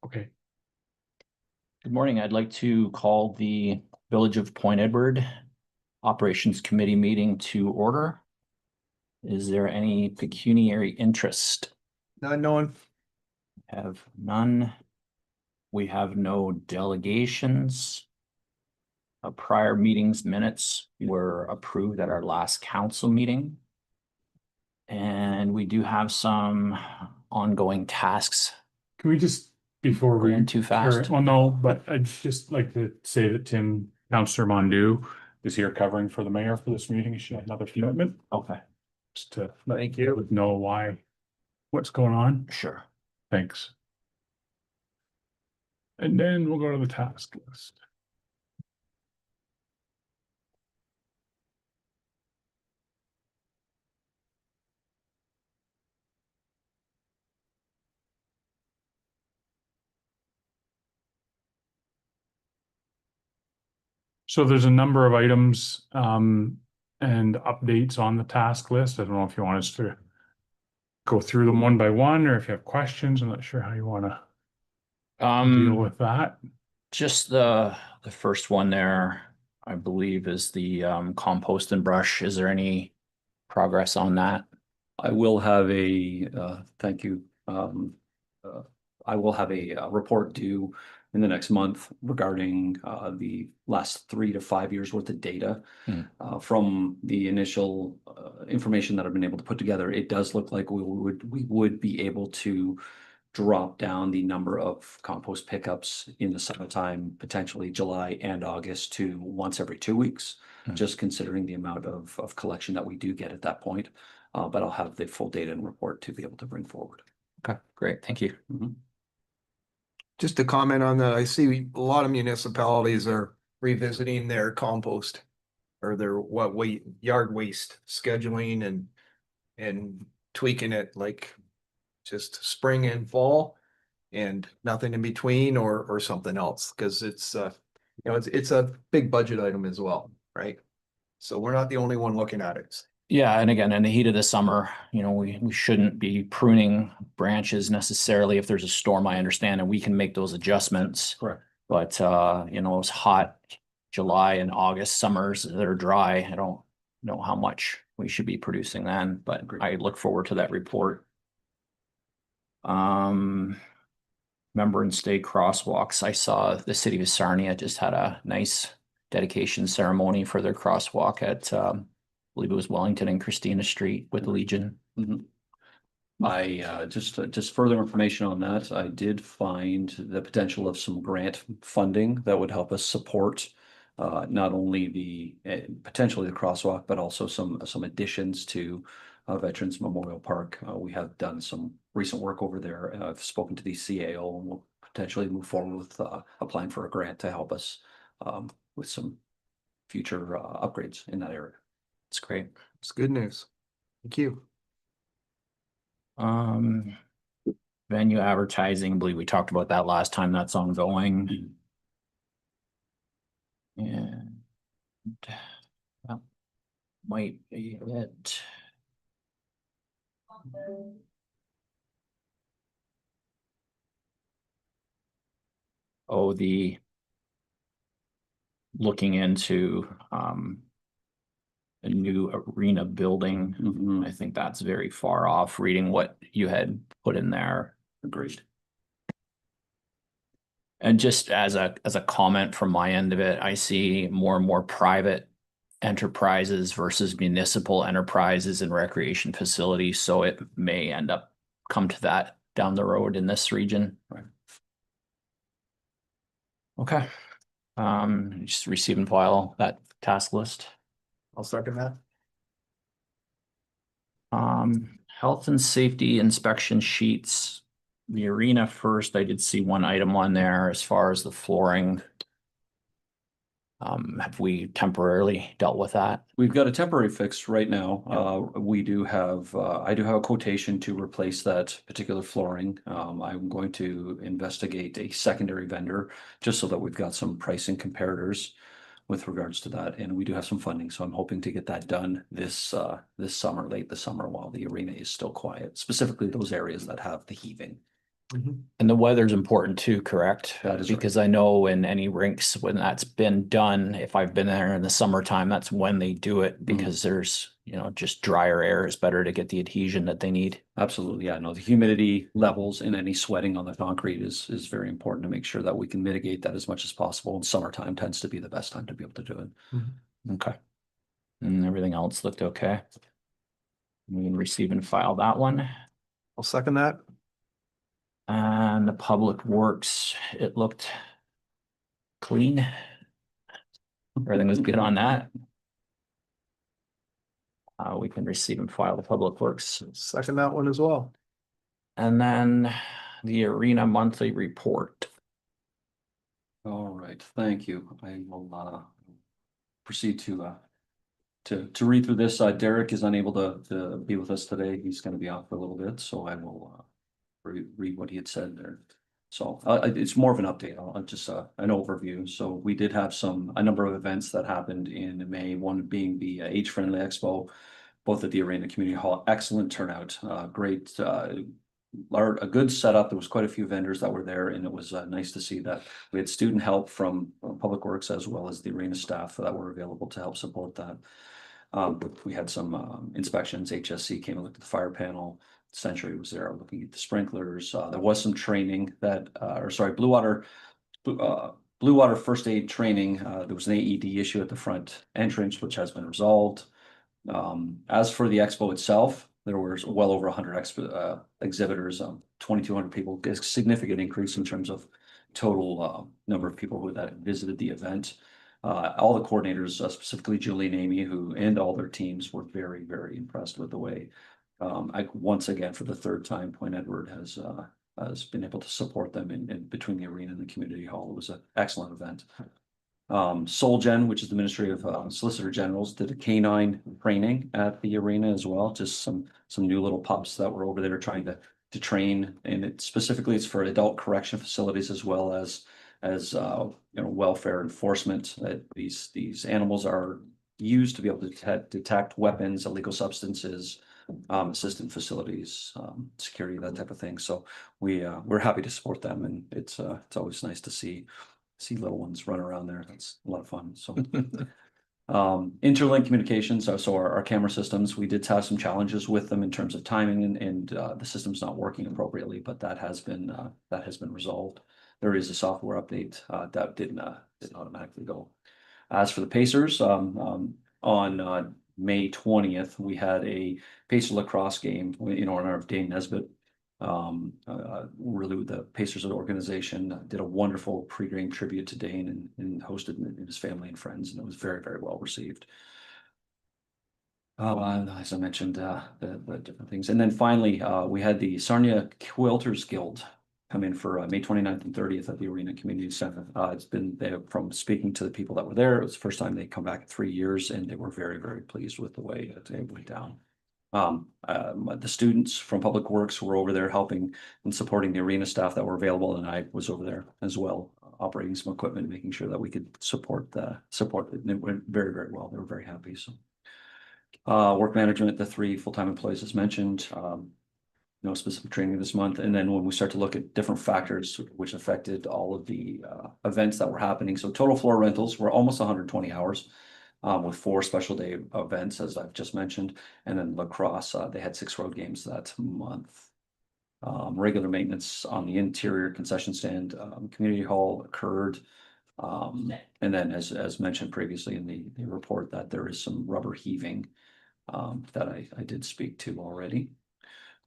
Okay. Good morning. I'd like to call the Village of Point Edward Operations Committee meeting to order. Is there any pecuniary interest? Not knowing. Have none. We have no delegations. Prior meetings minutes were approved at our last council meeting. And we do have some ongoing tasks. Can we just, before we Going too fast? Well, no, but I'd just like to say that Councillor Mondu is here covering for the mayor for this meeting. She had another commitment. Okay, Just to let you know what's going on. sure. Thanks. And then we'll go to the task list. So there's a number of items and updates on the task list. I don't know if you want us to go through them one by one, or if you have questions. I'm not sure how you want to deal with that. Just the first one there, I believe, is the compost and brush. Is there any progress on that? I will have a, thank you. I will have a report due in the next month regarding the last 3 to 5 years worth of data. From the initial information that I've been able to put together, it does look like we would be able to drop down the number of compost pickups in the summertime, potentially July and August, to once every 2 weeks, just considering the amount of collection that we do get at that point. But I'll have the full data and report to be able to bring forward. Okay, great. Thank you. Just to comment on that, I see a lot of municipalities are revisiting their compost or their yard waste scheduling and tweaking it, like just spring and fall and nothing in between or something else, because it's it's a big budget item as well, right? So we're not the only one looking at it. Yeah, and again, in the heat of the summer, we shouldn't be pruning branches necessarily if there's a storm, I understand, and we can make those adjustments. Correct. But those hot July and August summers that are dry, I don't know how much we should be producing then, but I look forward to that report. Remembrance Day crosswalks. I saw the city of Sarnia just had a nice dedication ceremony for their crosswalk at I believe it was Wellington and Christina Street with Legion. I just further information on that. I did find the potential of some grant funding that would help us support not only the potentially the crosswalk, but also some additions to Veterans Memorial Park. We have done some recent work over there. I've spoken to the CAO and we'll potentially move forward with applying for a grant to help us with some future upgrades in that area. It's great. It's good news. Thank you. Venue advertising, I believe we talked about that last time. That's ongoing. And that might be it. Oh, the looking into a new arena building. I think that's very far off, reading what you had put in there. Agreed. And just as a comment from my end of it, I see more and more private enterprises versus municipal enterprises and recreation facilities. So it may end up come to that down the road in this region. Right. Okay. Just receive and file that task list. I'll second that. Health and safety inspection sheets. The arena first, I did see one item on there as far as the flooring. Have we temporarily dealt with that? We've got a temporary fix right now. We do have, I do have a quotation to replace that particular flooring. I'm going to investigate a secondary vendor just so that we've got some pricing comparators with regards to that. And we do have some funding, so I'm hoping to get that done this summer, late this summer, while the arena is still quiet, specifically those areas that have the heaving. And the weather's important too, correct? That is right. Because I know in any rinks, when that's been done, if I've been there in the summertime, that's when they do it because there's, you know, just drier air is better to get the adhesion that they need. Absolutely, yeah, no, the humidity levels and any sweating on the concrete is very important to make sure that we can mitigate that as much as possible. And summertime tends to be the best time to be able to do it. Okay. And everything else looked okay. We can receive and file that one. I'll second that. And the public works, it looked clean. Everything was good on that. We can receive and file the public works. Second that one as well. And then the arena monthly report. All right, thank you. I will proceed to read through this. Derek is unable to be with us today. He's going to be out for a little bit, so I will read what he had said there. So it's more of an update. I'll just an overview. So we did have a number of events that happened in May, one being the Age Friendly Expo, both at the Arena Community Hall. Excellent turnout, great, a good setup. There was quite a few vendors that were there, and it was nice to see that we had student help from Public Works as well as the arena staff that were available to help support that. We had some inspections. HSC came and looked at the fire panel. Century was there looking at the sprinklers. There was some training that, Blue Water first aid training. There was an AED issue at the front entrance, which has been resolved. As for the expo itself, there was well over 100 exhibitors, 2,200 people, a significant increase in terms of total number of people that visited the event. All the coordinators, specifically Julie and Amy, and all their teams were very, very impressed with the way once again, for the third time, Point Edward has been able to support them in between the arena and the community hall. It was an excellent event. Solgen, which is the Ministry of Solicitor Generals, did a canine training at the arena as well. Just some new little pups that were over there trying to train, and it's for adult correction facilities as well as welfare enforcement. These animals are used to be able to detect weapons, illegal substances, assistant facilities, security, that type of thing. So we're happy to support them, and it's always nice to see little ones run around there. That's a lot of fun. So Interlink communications, so our camera systems, we did have some challenges with them in terms of timing and the system's not working appropriately, but that has been resolved. There is a software update that didn't automatically go. As for the Pacers, on May 20th, we had a Pacer lacrosse game in honor of Dane Nesbitt. Really, the Pacers organization did a wonderful pre-game tribute to Dane and hosted his family and friends, and it was very, very well received. As I mentioned, the different things. And then finally, we had the Sarnia Quilters Guild come in for May 29th and 30th at the Arena Community Center. It's been there from speaking to the people that were there. It was the first time they come back in 3 years, and they were very, very pleased with the way it went down. The students from Public Works were over there helping and supporting the arena staff that were available, and I was over there as well, operating some equipment, making sure that we could support it. It went very, very well. They were very happy. So, work management, the 3 full-time employees as mentioned. No specific training this month. And then when we start to look at different factors which affected all of the events that were happening. So total floor rentals were almost 120 hours with 4 special day events, as I've just mentioned. And then lacrosse, they had 6 road games that month. Regular maintenance on the interior concession stand, community hall occurred. And then as mentioned previously in the report, that there is some rubber heaving that I did speak to already.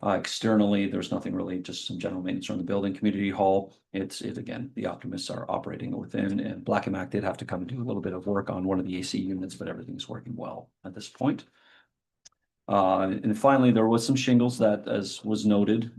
Externally, there's nothing really, just some general maintenance on the building. Community hall, it's again, the optimists are operating within, and Black and Mac did have to come and do a little bit of work on one of the AC units, but everything's working well at this point. And finally, there was some shingles that, as was noted,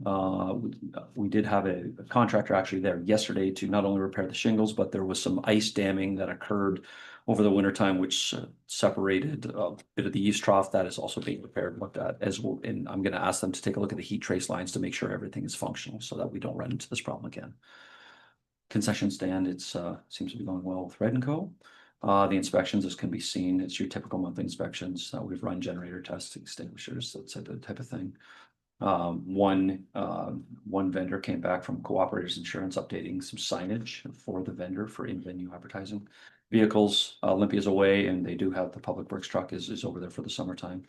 we did have a contractor actually there yesterday to not only repair the shingles, but there was some ice damming that occurred over the wintertime, which separated a bit of the yeast trough. That is also being repaired and looked at as well. And I'm going to ask them to take a look at the heat trace lines to make sure everything is functional so that we don't run into this problem again. Concession stand, it seems to be going well with Red & Co. The inspections, as can be seen, it's your typical monthly inspections. We've run generator tests, extinguishers, that type of thing. One vendor came back from Cooperators Insurance updating some signage for the vendor for in-venue advertising. Vehicles, Olympia's away and they do have the Public Works truck is over there for the summertime.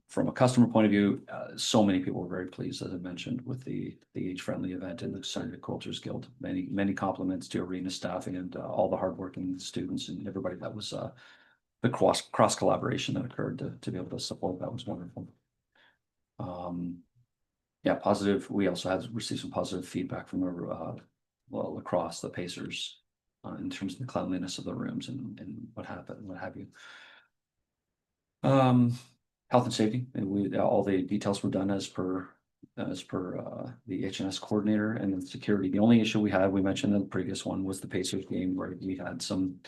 From a customer point of view, so many people were very pleased, as I mentioned, with the age-friendly event in the Senator Quilters Guild. Many compliments to arena staff and all the hardworking students and everybody that was the cross collaboration that occurred to be able to support that was wonderful. Yeah, positive. We also had received some positive feedback from the lacrosse, the Pacers, in terms of the cleanliness of the rooms and what happened, what have you. Health and safety, and all the details were done as per the HNS coordinator, and then security. The only issue we had, we mentioned in the previous one, was the Pacers game where we had some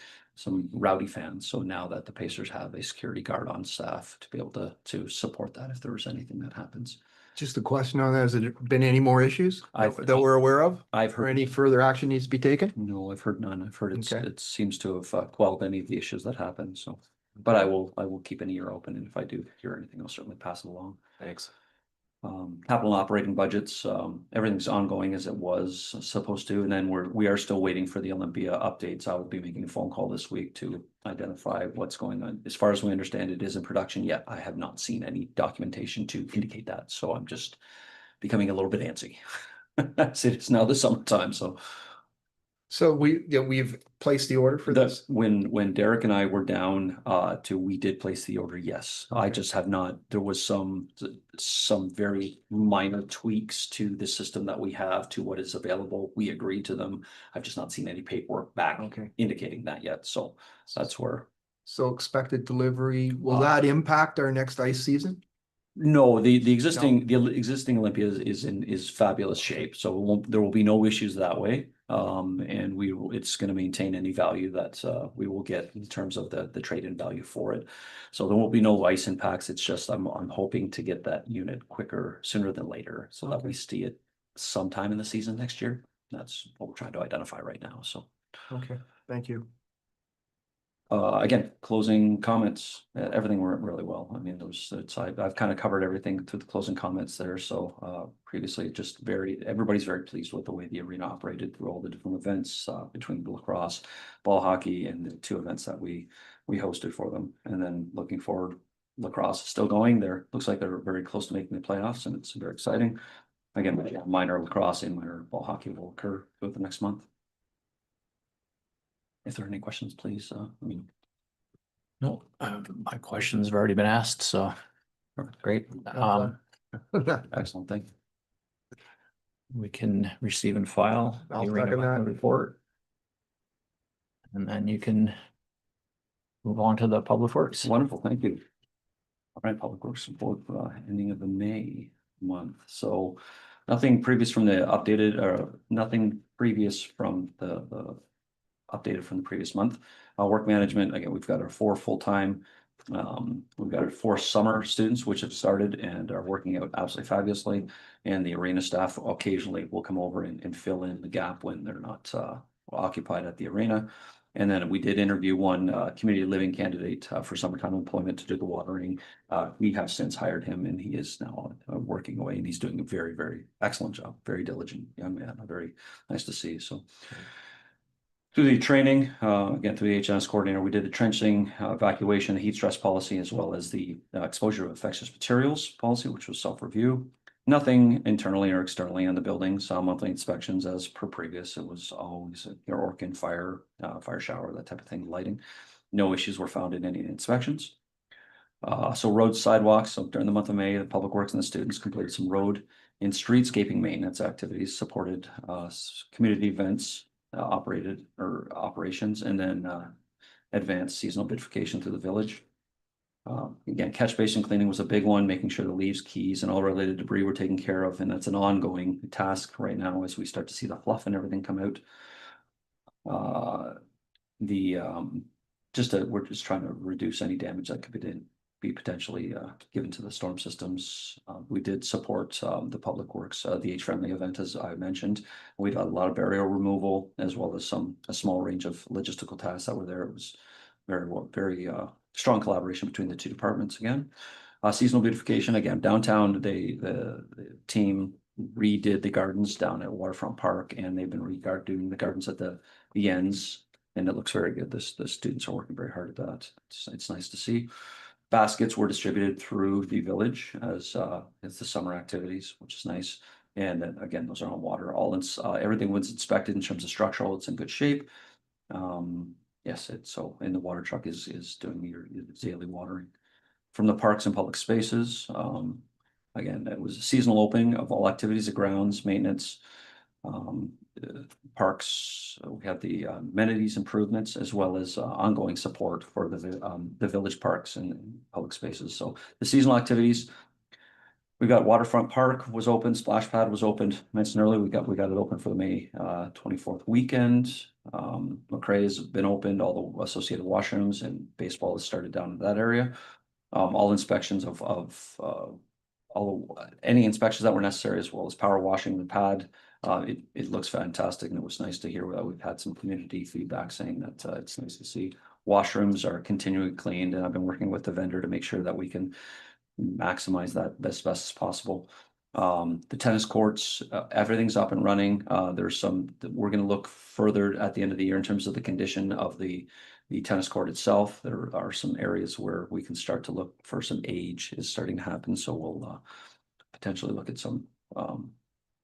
rowdy fans. So now that the Pacers have a security guard on staff to be able to support that if there was anything that happens. Just a question on that. Has there been any more issues that we're aware of? I've Or heard any further action needs to be taken? no, I've heard none. I've heard Okay. it seems to have quelled any of the issues that happened. So, but I will keep an ear open, and if I do hear anything, I'll certainly pass it along. Thanks. Capital operating budgets, everything's ongoing as it was supposed to, and then we are still waiting for the Olympia updates. I will be making a phone call this week to identify what's going on. As far as we understand, it is in production yet. I have not seen any documentation to indicate that, so I'm just becoming a little bit antsy. It's now the summertime, so. So we've placed the order for this? When Derek and I were down we did place the order, yes. I Okay. just have not, there was some very minor tweaks to the system that we have to what is available. We agreed to them. I've just not seen any paperwork back Okay. indicating that yet. So that's where. So expected delivery, will that impact our next ice season? No, the existing Olympia is fabulous shape, so there will be no issues that way. And it's going to maintain any value that we will get in terms of the trade-in value for it. So there won't be no ice impacts. It's just I'm hoping to get that unit sooner than later, so that we see it sometime in the season next year. That's what we're trying to identify right now. So Okay, thank you. again, closing comments, everything went really well. I mean, I've kind of covered everything through the closing comments there. So previously, everybody's very pleased with the way the arena operated through all the different events between lacrosse, ball hockey, and the 2 events that we hosted for them. And then looking forward, lacrosse is still going. Looks like they're very close to making the playoffs, and it's very exciting. Again, minor lacrosse and minor ball hockey will occur through the next month. If there are any questions, please, No, my questions have already been asked, so great. Excellent, thank you. We can receive and file the I'll arena second that. report. And then you can move on to the Public Works. Wonderful, thank you. All right, Public Works report ending of the May month. So nothing previous from the updated, or nothing previous from the updated from the previous month. Work management, again, we've got our 4 full-time, we've got our 4 summer students which have started and are working out absolutely fabulously, and the arena staff occasionally will come over and fill in the gap when they're not occupied at the arena. And then we did interview one community living candidate for summertime employment to do the watering. We have since hired him, and he is now working away, and he's doing a very, very excellent job. Very diligent young man. Very nice to see. So through the training, again, through the HNS coordinator, we did the trenching, evacuation, the heat stress policy, as well as the exposure of infectious materials policy, which was self-review. Nothing internally or externally in the building. Some monthly inspections as per previous. It was always your Orkin fire shower, that type of thing, lighting. No issues were found in any inspections. So roads, sidewalks. So during the month of May, the Public Works and the students completed some road and streetscaping maintenance activities, supported community events, operations, and then advanced seasonal beautification through the village. Again, catch basin cleaning was a big one, making sure the leaves, keys, and all related debris were taken care of, and that's an ongoing task right now as we start to see the fluff and everything come out. We're just trying to reduce any damage that could be potentially given to the storm systems. We did support the Public Works, the age-friendly event, as I mentioned. We had a lot of barrier removal, as well as a small range of logistical tasks that were there. It was very strong collaboration between the 2 departments again. Seasonal beautification, again, downtown, the team redid the gardens down at Waterfront Park, and they've been doing the gardens at the ends, and it looks very good. The students are working very hard at that. It's nice to see. Baskets were distributed through the village as the summer activities, which is nice. And then again, those are on water. Everything was inspected in terms of structural. It's in good shape. Yes, and the water truck is doing your daily watering. From the parks and public spaces, again, it was a seasonal opening of all activities, the grounds, maintenance, parks. We have the amenities improvements as well as ongoing support for the village parks and public spaces. So the seasonal activities, we got Waterfront Park was open, Splash Pad was opened. Mentioned earlier, we got it open for the May 24th weekend. McCrae has been opened, all the associated washrooms, and baseball has started down in that area. All inspections of any inspections that were necessary, as well as power washing the pad. It looks fantastic, and it was nice to hear that we've had some community feedback saying that it's nice to see. Washrooms are continually cleaned, and I've been working with the vendor to make sure that we can maximize that as best as possible. The tennis courts, everything's up and running. We're going to look further at the end of the year in terms of the condition of the tennis court itself. There are some areas where we can start to look for some age is starting to happen. So we'll potentially look at some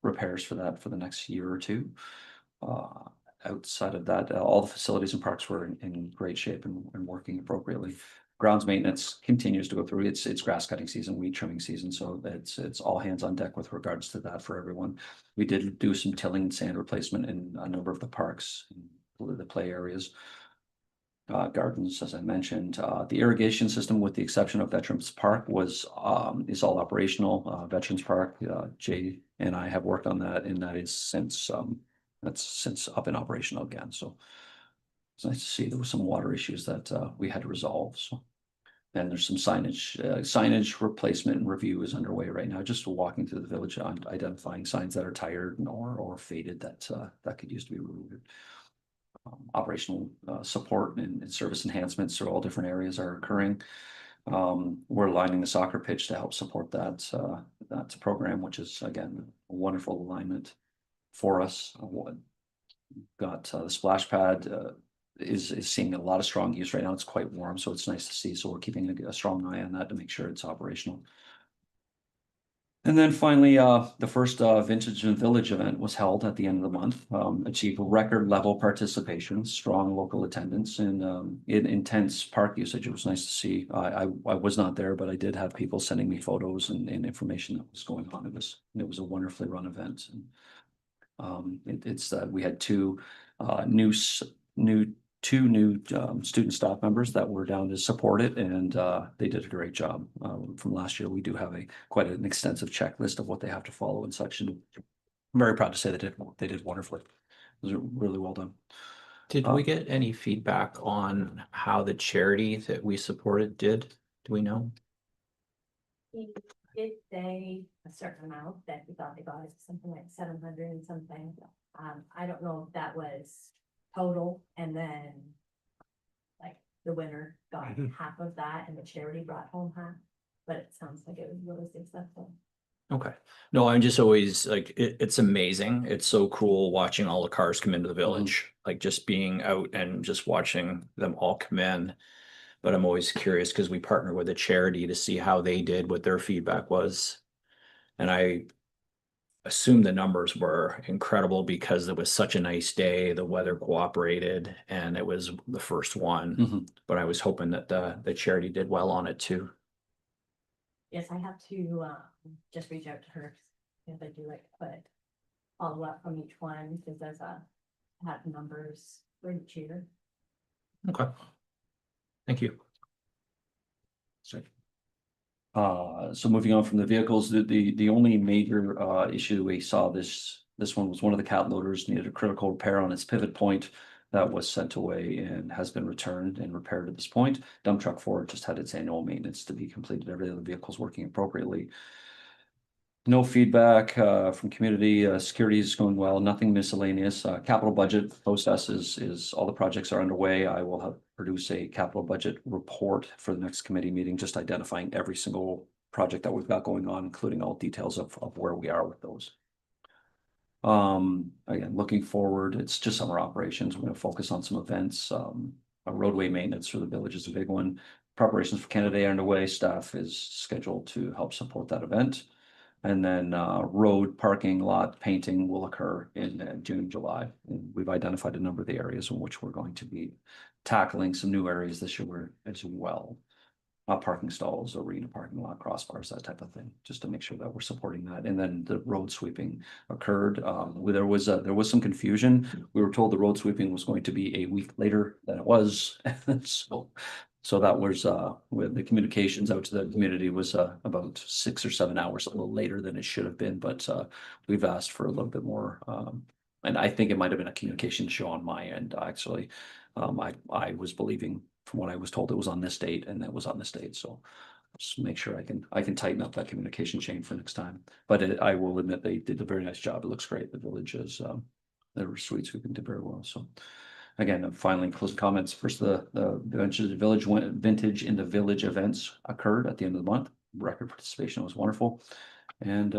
repairs for that for the next year or two. Outside of that, all the facilities and parks were in great shape and working appropriately. Grounds maintenance continues to go through. It's grass cutting season, weed trimming season, so it's all hands on deck with regards to that for everyone. We did do some tilling and sand replacement in a number of the parks, the play areas. Gardens, as I mentioned, the irrigation system, with the exception of Veterans Park, is all operational. Veterans Park, Jay and I have worked on that, and that's since up and operational again. So it's nice to see there were some water issues that we had to resolve. So, and there's some signage replacement and review is underway right now. Just walking through the village on identifying signs that are tired or faded that could use to be removed. Operational support and service enhancements through all different areas are occurring. We're lining the soccer pitch to help support that program, which is again a wonderful alignment for us. Got the splash pad is seeing a lot of strong use right now. It's quite warm, so it's nice to see. So we're keeping a strong eye on that to make sure it's operational. And then finally, the first Vintage and Village event was held at the end of the month, achieved record level participation, strong local attendance, and intense park usage. It was nice to see. I was not there, but I did have people sending me photos and information that was going on. It was a wonderfully run event. And we had two new student staff members that were down to support it, and they did a great job. From last year, we do have quite an extensive checklist of what they have to follow and such, and I'm very proud to say they did wonderfully. It was really well done. Did we get any feedback on how the charity that we supported did? Do we know? He did say a certain amount that he thought they got something like 700 and something. I don't know if that was total, and then like the winner got half of that and the charity brought home half, but it sounds like it was really successful. Okay. No, I'm just always like, it's amazing. It's so cool watching all the cars come into the village, like just being out and just watching them all come in. But I'm always curious because we partner with a charity to see how they did, what their feedback was. And I assume the numbers were incredible because it was such a nice day, the weather cooperated, and it was the first one. But I was hoping that the charity did well on it too. Yes, I have to just reach out to her if I do like to put follow up from each one, because there's have numbers for each year. Okay. Thank you. So moving on from the vehicles, the only major issue we saw this one was one of the cat loaders needed a critical repair on its pivot point. That was sent away and has been returned and repaired at this point. Dump truck 4 just had its annual maintenance to be completed. Every other vehicle is working appropriately. No feedback from community. Security is going well. Nothing miscellaneous. Capital budget process is all the projects are underway. I will have produce a capital budget report for the next committee meeting, just identifying every single project that we've got going on, including all details of where we are with those. Again, looking forward, it's just summer operations. We're going to focus on some events. Roadway maintenance for the village is a big one. Preparations for Canada Day are underway. Staff is scheduled to help support that event. And then road parking lot painting will occur in June, July. And we've identified a number of the areas in which we're going to be tackling some new areas this year as well. Parking stalls, arena parking lot, crossbars, that type of thing, just to make sure that we're supporting that. And then the road sweeping occurred. There was some confusion. We were told the road sweeping was going to be a week later than it was. So that was with the communications out to the community was about 6 or 7 hours a little later than it should have been, but we've asked for a little bit more. And I think it might have been a communication show on my end, actually. I was believing from what I was told it was on this date and that was on this date. So just make sure I can tighten up that communication chain for next time. But I will admit they did a very nice job. It looks great. The village is they were sweet sweeping did very well. So again, finally, closing comments. First, the vintage in the village events occurred at the end of the month. Record participation was wonderful, and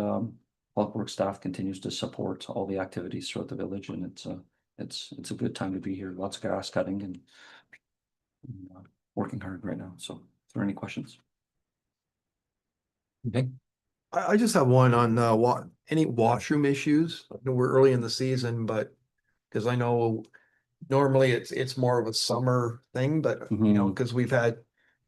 Public Works staff continues to support all the activities throughout the village, and it's a good time to be here. Lots of grass cutting and working hard right now. So, is there any questions? Okay. I just have one on any washroom issues. I know we're early in the season, but because I know normally it's more of a summer thing, but you know, because we've had,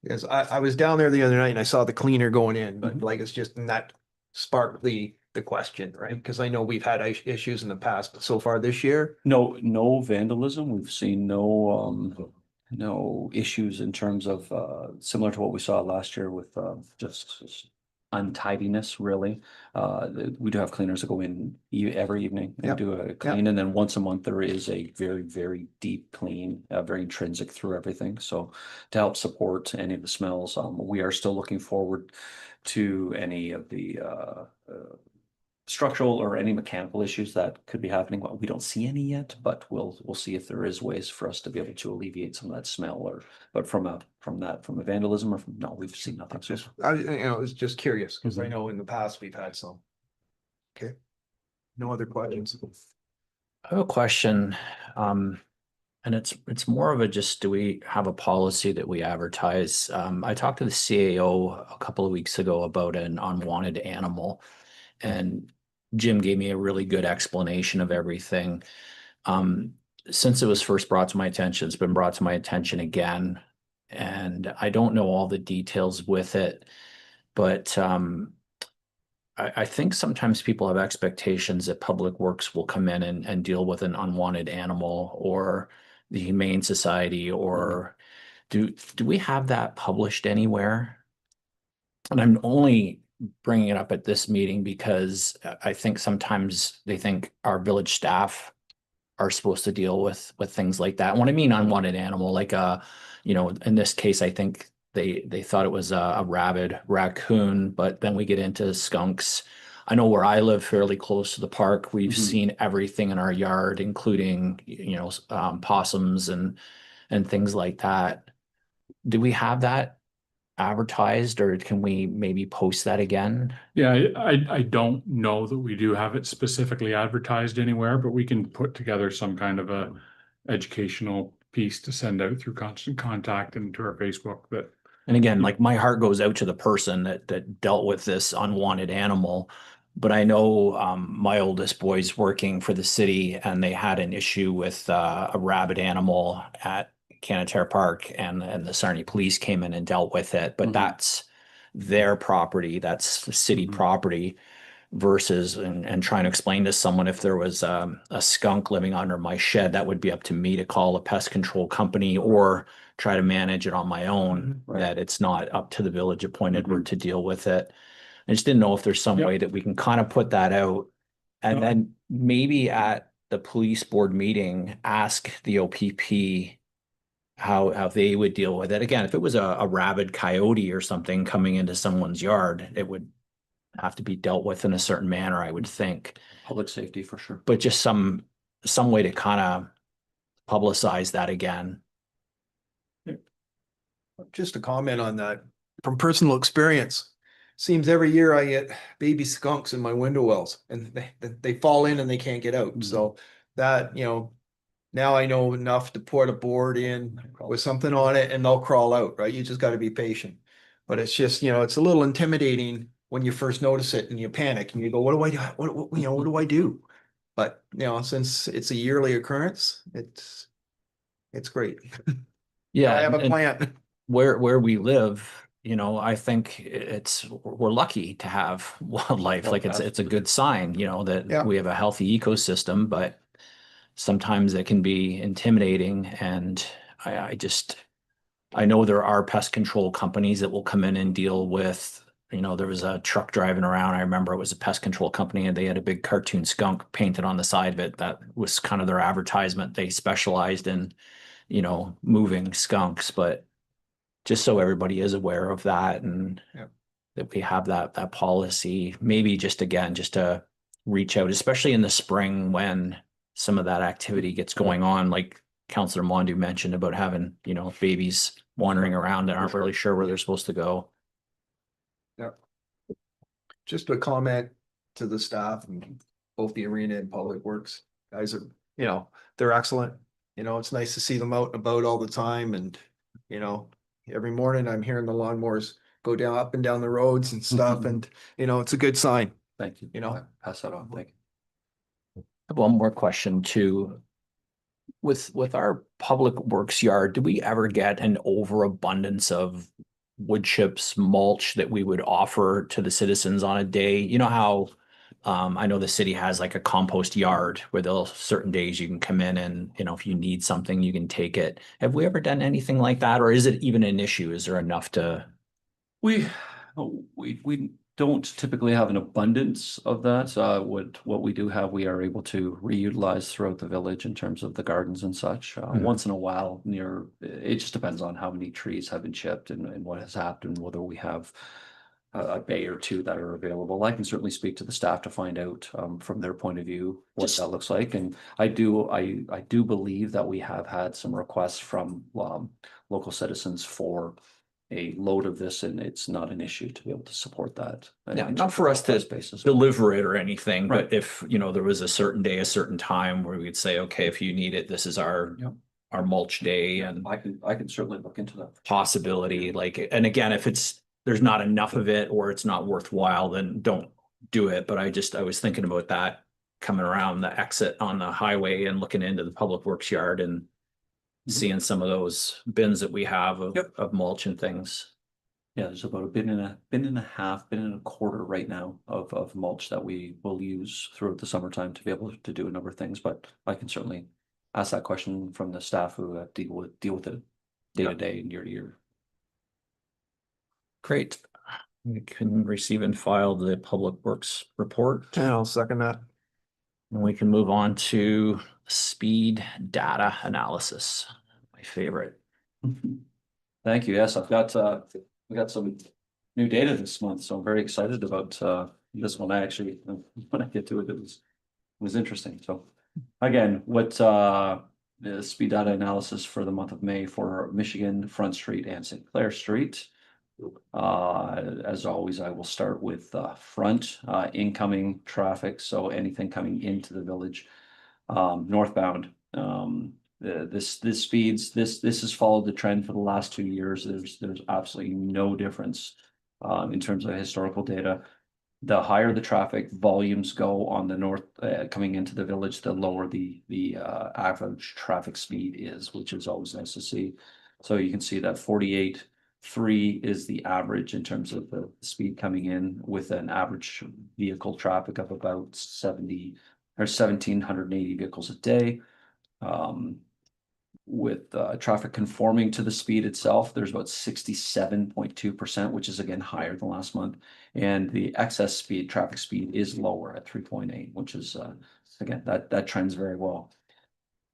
because I was down there the other night and I saw the cleaner going in, but like it's just that sparked the question, right? Because I know we've had issues in the past, but so far this year, No vandalism. We've seen no issues in terms of similar to what we saw last year with just untidiness, really. We do have cleaners that go in every evening and Yep. do a clean, and then once a month there is a very, very deep clean, very intrinsic through everything. So to help support any of the smells, we are still looking forward to any of the structural or any mechanical issues that could be happening. Well, we don't see any yet, but we'll see if there is ways for us to be able to alleviate some of that smell but from a vandalism or no, we've seen nothing. just I was just curious because I know in the past we've had some. Okay. No other questions. I have a question, and it's more of a just, do we have a policy that we advertise? I talked to the CAO a couple of weeks ago about an unwanted animal, and Jim gave me a really good explanation of everything. Since it was first brought to my attention, it's been brought to my attention again, and I don't know all the details with it, but I think sometimes people have expectations that Public Works will come in and deal with an unwanted animal, or the Humane Society, or do we have that published anywhere? And I'm only bringing it up at this meeting because I think sometimes they think our village staff are supposed to deal with things like that. When I mean unwanted animal, like in this case, I think they thought it was a rabid raccoon, but then we get into skunks. I know where I live fairly close to the park, we've seen everything in our yard, including possums and things like that. Do we have that advertised, or can we maybe post that again? Yeah, I don't know that we do have it specifically advertised anywhere, but we can put together some kind of a educational piece to send out through Constant Contact and to our Facebook that. And again, like my heart goes out to the person that dealt with this unwanted animal. But I know my oldest boy's working for the city, and they had an issue with a rabid animal at Canaterre Park, and the Sarnia police came in and dealt with it. But that's their property, that's the city property, versus and trying to explain to someone, if there was a skunk living under my shed, that would be up to me to call a pest control company or try to manage it on my own. That it's not up to the village appointed board to deal with it. I just didn't know if there's some way that we can kind of put that out, and then maybe at the police board meeting, ask the OPP how they would deal with it. Again, if it was a rabid coyote or something coming into someone's yard, it would have to be dealt with in a certain manner, I would think. Public safety for sure. But just some way to kind of publicize that again. Just a comment on that, from personal experience. Seems every year I get baby skunks in my window wells and they fall in and they can't get out. Mhm. So that, now I know enough to put a board in with something on it and they'll crawl out, right? You just gotta be patient. But it's just, it's a little intimidating when you first notice it and you panic and you go, what do I do? What do I do? But, since it's a yearly occurrence, it's great. I Yeah, have a and plan. where we live, I think we're lucky to have wildlife. Well, Like it's a good sign, that Yeah. we have a healthy ecosystem, but sometimes it can be intimidating. And I know there are pest control companies that will come in and deal with, there was a truck driving around. I remember it was a pest control company and they had a big cartoon skunk painted on the side of it. That was kind of their advertisement. They specialized in, moving skunks, but just so everybody is aware of that and Yep. that we have that policy, maybe just to reach out, especially in the spring when some of that activity gets going on, like Councillor Mondu mentioned about having, babies wandering around that aren't really sure where they're supposed to go. Just a comment to the staff and both the arena and public works guys are, they're excellent. It's nice to see them out and about all the time and, every morning I'm hearing the lawnmowers go down up and down the roads and stuff and, it's a good sign. Thank you. I Pass that on. Thank you. I have one more question too. With our public works yard, do we ever get an overabundance of wood chips, mulch that we would offer to the citizens on a day? You know how I know the city has like a compost yard where certain days you can come in and, if you need something, you can take it. Have we ever done anything like that? Or is it even an issue? Is there enough to? We don't typically have an abundance of that. What we do have, we are able to reutilize throughout the village in terms of the gardens and such. Once in a while, it just depends on how many trees have been chipped and what has happened, whether we have a bay or two that are available. I can certainly speak to the staff to find out from their point of view what that looks like. And I do believe that we have had some requests from local citizens for a load of this, and it's not an issue to be able to support that. Yeah, not for us to deliver it or anything, Right. but if, there was a certain day, a certain time where we'd say, okay, if you need it, this is our mulch day, and I can certainly look into that. possibility, and again, if there's not enough of it or it's not worthwhile, then don't do it. But I was thinking about that coming around the exit on the highway and looking into the public works yard and seeing some of those bins that we have of mulch and things. Yeah, there's about a bin and a quarter right now of mulch that we will use throughout the summertime to be able to do a number of things. But I can certainly ask that question from the staff who deal with it day to day and year to year. Great. We can receive and file the public works report. Yeah, I'll second that. And we can move on to speed data analysis, my favorite. Thank you. Yes, we got some new data this month, so I'm very excited about this one. When I get to it, it was interesting. So again, what the speed data analysis for the month of May for Michigan, Front Street and St. Clair Street. As always, I will start with front incoming traffic. So anything coming into the village northbound. This has followed the trend for the last 2 years. There's absolutely no difference in terms of historical data. The higher the traffic volumes go on the north coming into the village, the lower the average traffic speed is, which is always nice to see. So you can see that 48.3 is the average in terms of the speed coming in, with an average vehicle traffic of about 70 or 1,780 vehicles a day. With traffic conforming to the speed itself, there's about 67.2%, which is again higher than last month. And the excess speed, traffic speed, is lower at 3.8, which is again, that trends very well.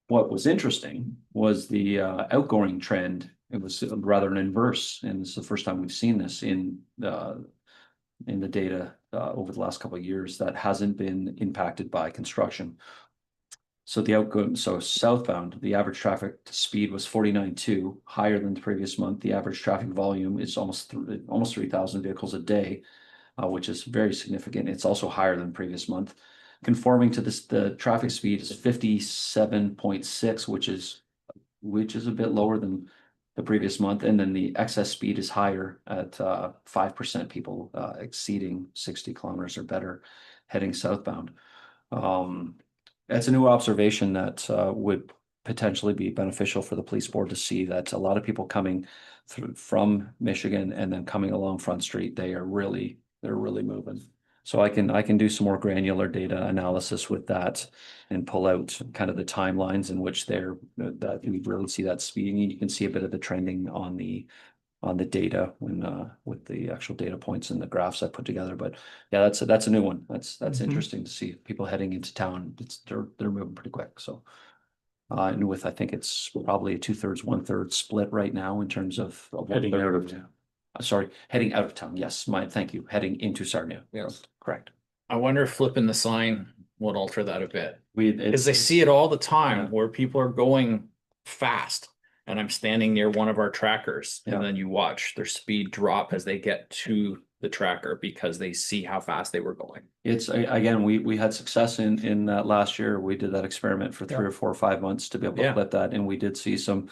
What was interesting was the outgoing trend. It was rather an inverse, and it's the first time we've seen this in the data over the last couple of years that hasn't been impacted by construction. So the outgoing, so southbound, the average traffic speed was 49.2, higher than the previous month. The average traffic volume is almost 3,000 vehicles a day, which is very significant. It's also higher than previous month. Conforming to this, the traffic speed is 57.6, which is a bit lower than the previous month. And then the excess speed is higher at 5% people exceeding 60 kilometers or better heading southbound. That's a new observation that would potentially be beneficial for the police board to see that a lot of people coming through from Michigan and then coming along Front Street, they're really moving. So I can do some more granular data analysis with that and pull out kind of the timelines in which that we really see that speeding. You can see a bit of the trending on the data when with the actual data points and the graphs I put together. But yeah, that's a new one. That's interesting to see people heading into town. They're moving pretty quick. So and with, I think it's probably a 2/3, 1/3 split right now in terms of Heading out of town. Sorry, heading out of town. Yes, thank you. Heading into Sarnia. Yes. Correct. I wonder if flipping the sign would alter that a bit. Because Because I see it all the time Yeah. where people are going fast and I'm standing near one of our trackers Yeah. and then you watch their speed drop as they get to the tracker because they see how fast they were going. It's again, we had success in that last year. We did that experiment for 3 or 4 or 5 months to be able to Yeah. flip that, and we did see some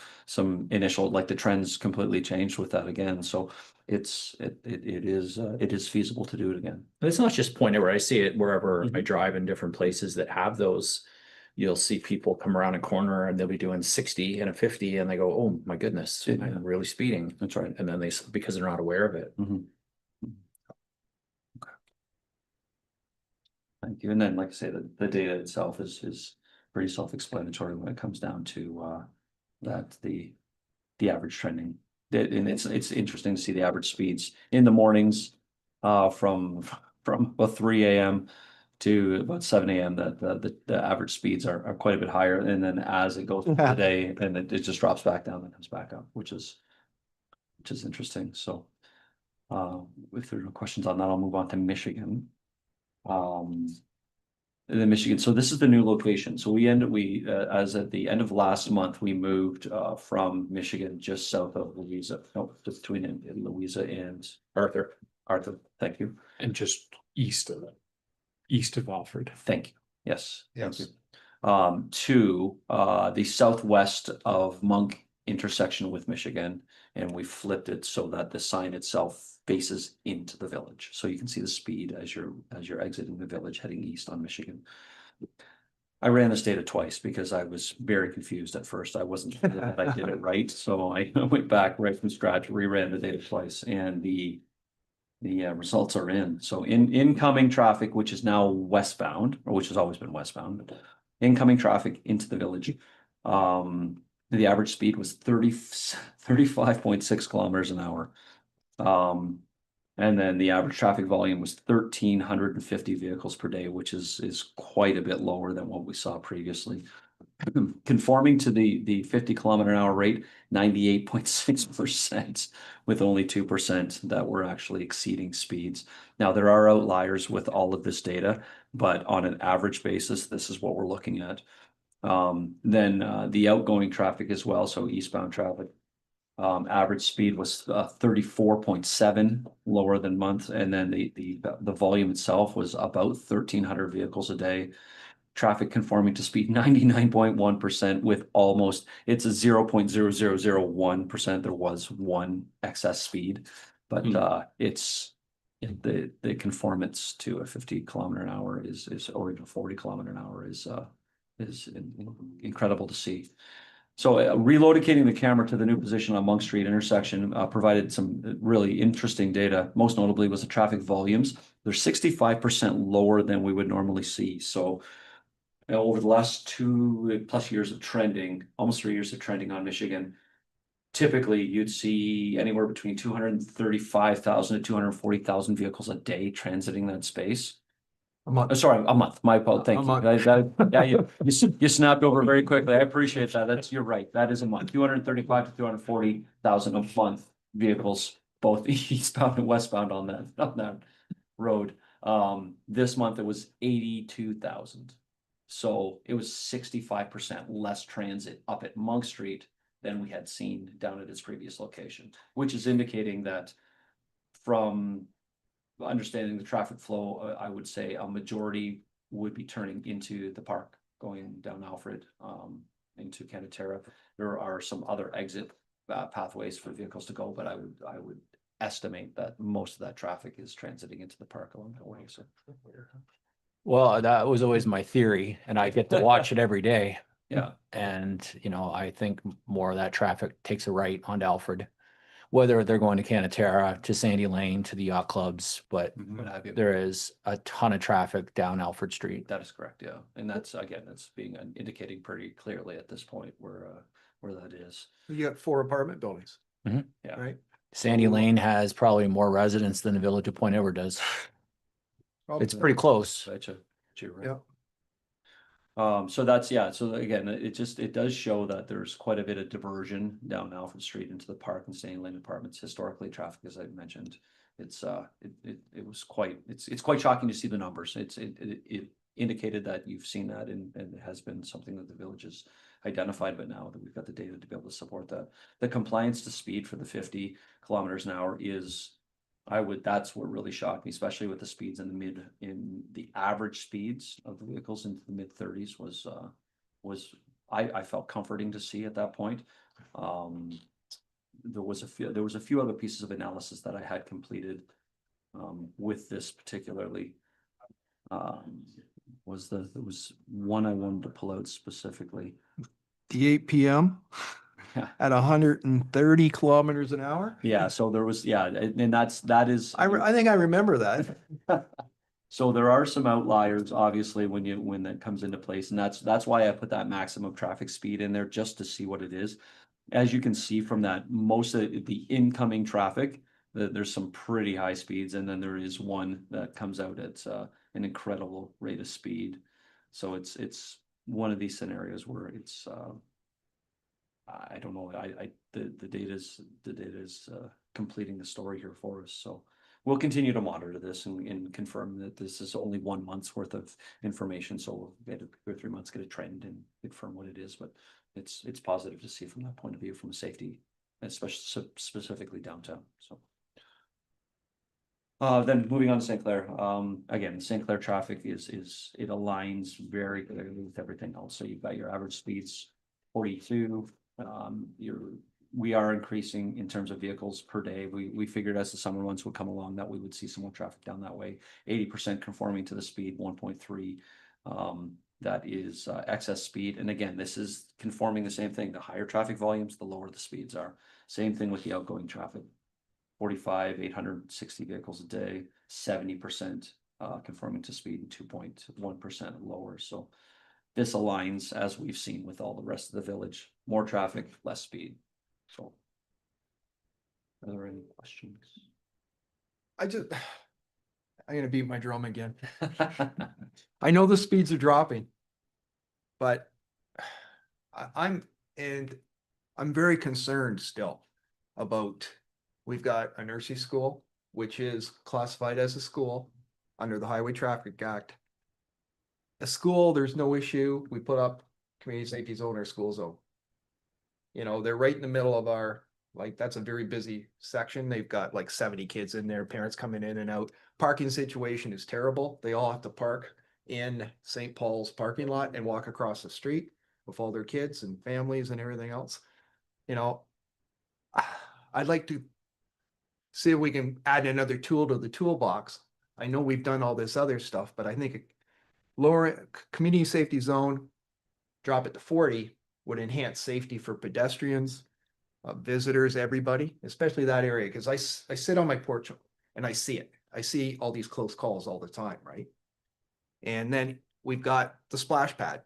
initial, like the trends completely changed with that again. So it is feasible to do it again. And it's not just Point Edward. I see it wherever I Mhm. drive in different places that have those. You'll see people come around a corner and they'll be doing 60 and a 50 and they go, oh my goodness, Yeah. I'm really speeding. That's right. And then because they're not aware of it. Mhm. Okay. Thank you. And then, like I say, the data itself is pretty self-explanatory when it comes down to that the average trending. And it's interesting to see the average speeds in the mornings from about 3 a.m. to about 7 a.m. that the average speeds are quite a bit higher. And then as it goes through the day, and it just drops back down and comes back up, which is interesting. So if there are no questions on that, I'll move on to Michigan. And then Michigan. So this is the new location. So as at the end of last month, we moved from Michigan just south of Louisa, just between Louisa and Arthur. Arthur. Thank you. And just east of it, east of Alfred. Thank you. Yes. Yes. Thank you. To the southwest of Monk intersection with Michigan, and we flipped it so that the sign itself faces into the village. So you can see the speed as you're exiting the village heading east on Michigan. I ran this data twice because I was very confused at first. I wasn't sure that I did it right. So I went back right from scratch, reran the data twice, and the results are in. So incoming traffic, which is now westbound, or which has always been westbound, incoming traffic into the village. The average speed was 35.6 kilometers an hour. And then the average traffic volume was 1,350 vehicles per day, which is quite a bit lower than what we saw previously. Conforming to the 50 kilometer an hour rate, 98.6%, with only 2% that were actually exceeding speeds. Now, there are outliers with all of this data, but on an average basis, this is what we're looking at. Then the outgoing traffic as well, so eastbound traffic, average speed was 34.7, lower than month, and then the volume itself was about 1,300 vehicles a day. Traffic conforming to speed 99.1%, with it's a 0.0001%. There was one excess speed, but it's the conformance to a 50 kilometer an hour is or even 40 kilometer an hour is incredible to see. So relocating the camera to the new position on Monk Street intersection provided some really interesting data. Most notably was the traffic volumes. They're 65% lower than we would normally see. So over the last 2+ years of trending, almost 3 years of trending on Michigan, typically you'd see anywhere between 235,000 to 240,000 vehicles a day transiting that space. A month. Sorry, a month. My fault. Thank A you. month. Yeah, you snapped over very quickly. I appreciate that. You're right. That is a month. 235 to 240,000 a month vehicles, both eastbound and westbound on that road. This month it was 82,000. So it was 65% less transit up at Monk Street than we had seen down at its previous location, which is indicating that from understanding the traffic flow, I would say a majority would be turning into the park, going down Alfred, into Canatera. There are some other exit pathways for vehicles to go, but I would estimate that most of that traffic is transiting into the park along that way, so. Well, that was always my theory, and I get to watch it every day. Yeah, And, I think more of that traffic takes a right onto Alfred. Whether they're going to Canatera, to Sandy Lane, to the yacht clubs, but what have you. there is a ton of traffic down Alfred Street. That is correct, yeah, and that's, again, that's being indicating pretty clearly at this point where that is. You got 4 apartment buildings. Mhm. Yeah. Right? Sandy Lane has probably more residents than the village of Point Edward does. It's pretty close. Betcha, you're right. Yeah. So that's, yeah, so again, it does show that there's quite a bit of diversion down Alfred Street into the park and Sandy Lane apartments. Historically, traffic, as I mentioned, it's quite shocking to see the numbers. It indicated that you've seen that, and it has been something that the village has identified, but now that we've got the data to be able to support that. The compliance to speed for the 50 kilometers an hour is, that's what really shocked me, especially with the speeds in the average speeds of the vehicles into the mid 30s I felt comforting to see at that point. There was a few other pieces of analysis that I had completed with this particularly. There was one I wanted to pull out specifically. The 8 p.m. Yeah. at 130 kilometers an hour. Yeah, so there was, yeah, and that is. I think I remember that. So there are some outliers, obviously, when that comes into place, and that's why I put that maximum traffic speed in there, just to see what it is. As you can see from that, most of the incoming traffic, there's some pretty high speeds, and then there is one that comes out at an incredible rate of speed. So it's one of these scenarios where it's I don't know, the data is completing the story here for us, so. We'll continue to monitor this and confirm that this is only 1 month's worth of information. So we'll get 2 or 3 months, get a trend and confirm what it is. But it's positive to see from that point of view, from safety, especially specifically downtown. So then moving on to St. Clair. Again, St. Clair traffic it aligns very clearly with everything else. So you've got your average speeds 42. We are increasing in terms of vehicles per day. We figured as the summer months would come along that we would see some more traffic down that way. 80% conforming to the speed, 1.3. That is excess speed. And again, this is conforming the same thing. The higher traffic volumes, the lower the speeds are. Same thing with the outgoing traffic. 860 vehicles a day, 70% conforming to speed and 2.1% lower. So this aligns, as we've seen with all the rest of the village. More traffic, less speed. So, are there any questions? I'm gonna beat my drum again. I know the speeds are dropping, but I'm very concerned still about, we've got a nursing school, which is classified as a school under the Highway Traffic Act. A school, there's no issue. We put up community safety zone or school zone. You know, they're right in the middle of that's a very busy section. They've got like 70 kids in there, parents coming in and out. Parking situation is terrible. They all have to park in St. Paul's parking lot and walk across the street with all their kids and families and everything else. You know, I'd like to see if we can add another tool to the toolbox. I know we've done all this other stuff, but I think lower community safety zone, drop it to 40 would enhance safety for pedestrians, visitors, everybody, especially that area. Cause I sit on my porch and I see it. I see all these close calls all the time, right? And then we've got the splash pad,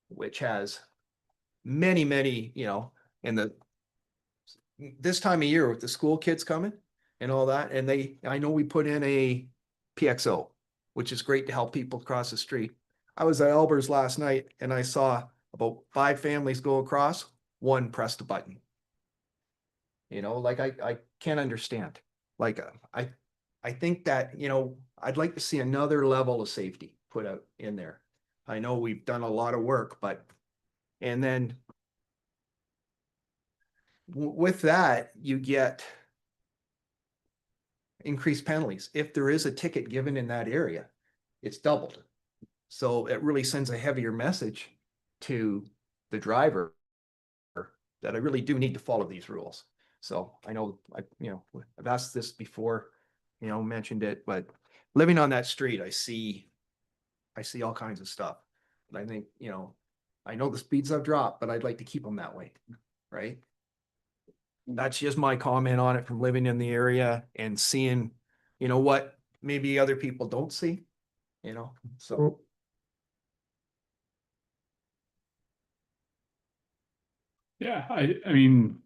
which has many, in this time of year with the school kids coming and all that. And I know we put in a PXO, which is great to help people cross the street. I was at Elbers last night and I saw about 5 families go across, one pressed the button. You know, like I can't understand. Like I think that, I'd like to see another level of safety put out in there. I know we've done a lot of work, but, and then with that, you get increased penalties. If there is a ticket given in that area, it's doubled. So it really sends a heavier message to the driver that I really do need to follow these rules. So I know I've asked this before, mentioned it, but living on that street, I see all kinds of stuff. And I think, I know the speeds have dropped, but I'd like to keep them that way, right? That's just my comment on it from living in the area and seeing, what maybe other people don't see, so. Yeah, I mean,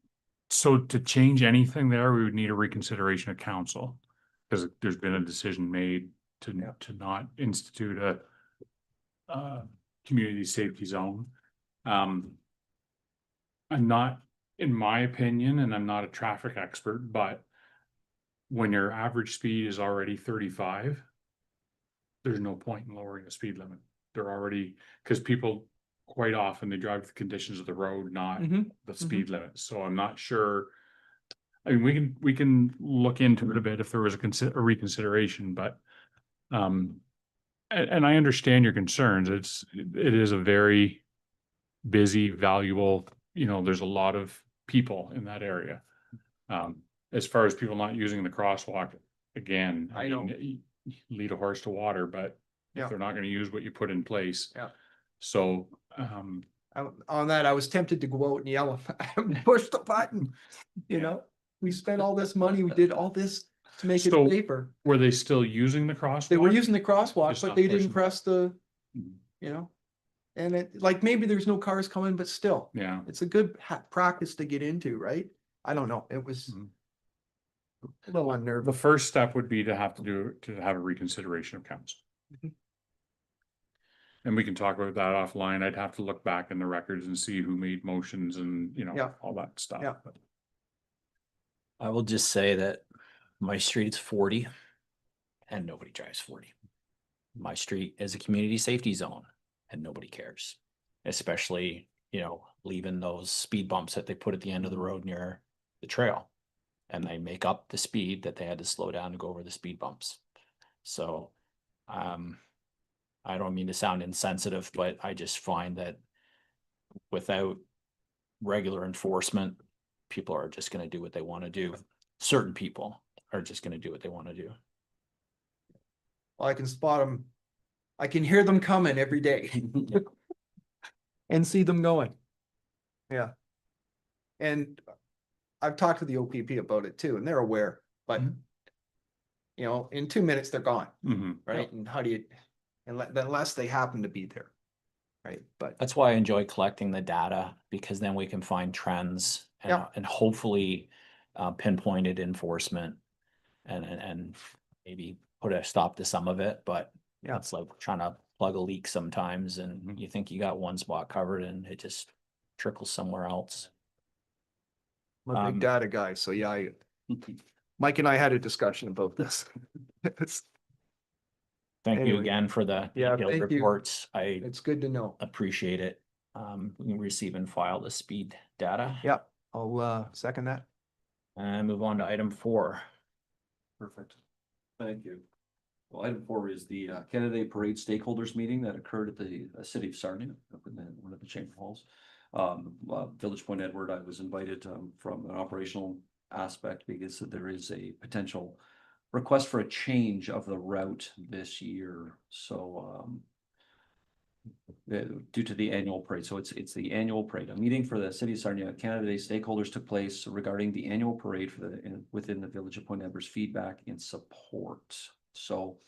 so to change anything there, we would need a reconsideration of council. Because there's been a decision made Yeah. to not institute a community safety zone. I'm not, in my opinion, and I'm not a traffic expert, but when your average speed is already 35, there's no point in lowering the speed limit. They're already, because people quite often they drive the conditions of the road, not the speed limit. So I'm not sure. I mean, we can look into it a bit if there was a reconsideration, but and I understand your concerns. It is a very busy, valuable, there's a lot of people in that area. As far as people not using the crosswalk, again, I know. mean, lead a horse to water, but Yeah. if they're not gonna use what you put in place. Yeah. So, On that, I was tempted to go out and yell, push the button, we spent all this money, we did all this to make it So- safer. were they still using the crosswalk? They were using the crosswalk, Just but not they didn't pushing. press the, Mhm. and it, like, maybe there's no cars coming, but still, Yeah. it's a good practice to get into, right? I don't know, it was Mhm. a little The unnerving. first step would be to have a reconsideration of council. Mhm. And we can talk about that offline. I'd have to look back in the records and see who made motions and, Yeah. all that stuff. Yeah. But I will just say that my street's 40 and nobody drives 40. My street is a community safety zone and nobody cares. Especially, leaving those speed bumps that they put at the end of the road near the trail. And they make up the speed that they had to slow down to go over the speed bumps. So, I don't mean to sound insensitive, but I just find that without regular enforcement, people are just gonna do what they wanna do. Certain people are just gonna do what they wanna do. Well, I can spot them, I can hear them coming every day. And see them going. Yeah. And I've talked to the OPP about it too, and they're aware, but in 2 minutes, they're gone, Mhm. right? And how do you, unless they happen to be there, right? But That's why I enjoy collecting the data, because then we can find trends and, Yeah. and hopefully pinpointed enforcement and maybe put a stop to some of it, but Yeah. it's like trying to plug a leak sometimes and Mhm. you think you got one spot covered and it just trickles somewhere else. I'm a big Um, data guy, so yeah, Mike and I had a discussion about this. Thank you Anyway. again for the Yeah, detailed thank you. reports. I It's good to know. appreciate it. We can receive and file the speed data. Yeah, I'll second that. And move on to item 4. Perfect. Thank you. Well, item 4 is the Canada Day Parade stakeholders meeting that occurred at the city of Sarnia, up in one of the chamber halls. Village Point Edward, I was invited from an operational aspect because there is a potential request for a change of the route this year. So due to the annual parade. So it's the annual parade. A meeting for the City of Sarnia Canada Day stakeholders took place regarding the annual parade for within the Village of Point Edward's feedback and support. So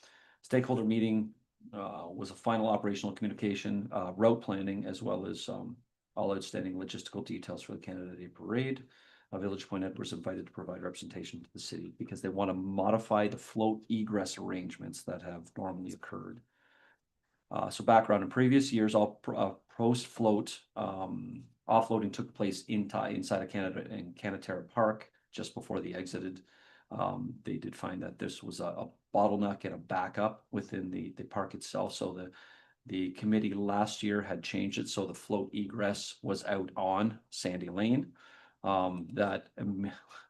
stakeholder meeting was a final operational communication, route planning, as well as all outstanding logistical details for the Canada Day Parade. Village Point Edward was invited to provide representation to the city because they want to modify the float egress arrangements that have normally occurred. So background, in previous years, all post-float offloading took place inside of Canada in Canatera Park just before they exited. They did find that this was a bottleneck and a backup within the park itself. So the committee last year had changed it so the float egress was out on Sandy Lane. That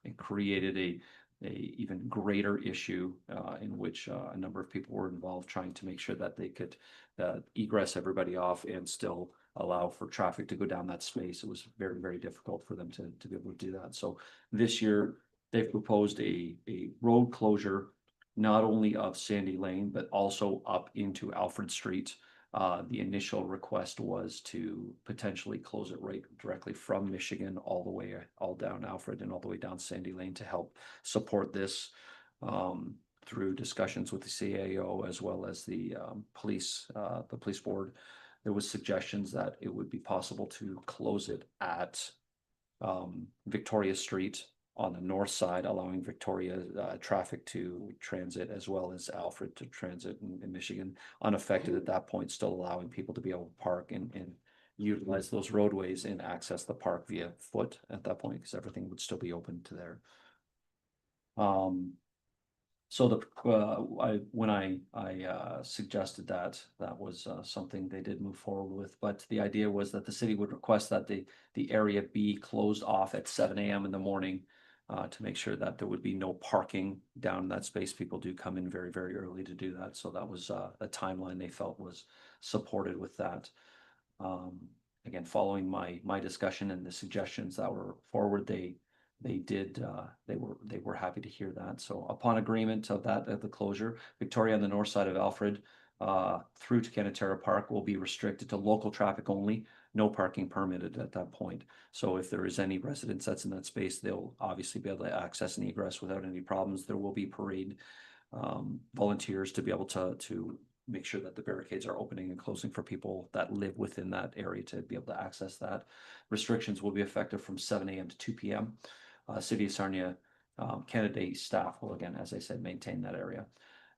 it created a even greater issue in which a number of people were involved trying to make sure that they could egress everybody off and still allow for traffic to go down that space. It was very, very difficult for them to be able to do that. So this year they've proposed a road closure, not only of Sandy Lane, but also up into Alfred Street. The initial request was to potentially close it right directly from Michigan all the way, all down Alfred and all the way down Sandy Lane to help support this through discussions with the CAO as well as the police board. There was suggestions that it would be possible to close it at Victoria Street on the north side, allowing Victoria traffic to transit as well as Alfred to transit in Michigan unaffected at that point, still allowing people to be able to park and utilize those roadways and access the park via foot at that point, because everything would still be open to there. So when I suggested that was something they did move forward with, but the idea was that the city would request that the area be closed off at 7 a.m. in the morning to make sure that there would be no parking down in that space. People do come in very, very early to do that. So that was a timeline they felt was supported with that. Again, following my discussion and the suggestions that were forward, they were happy to hear that. So upon agreement of that, at the closure, Victoria on the north side of Alfred through to Canatera Park will be restricted to local traffic only, no parking permitted at that point. So if there is any residence that's in that space, they'll obviously be able to access and egress without any problems. There will be parade volunteers to be able to make sure that the barricades are opening and closing for people that live within that area to be able to access that. Restrictions will be effective from 7 a.m. to 2 p.m. City of Sarnia Canada staff will, again, as I said, maintain that area.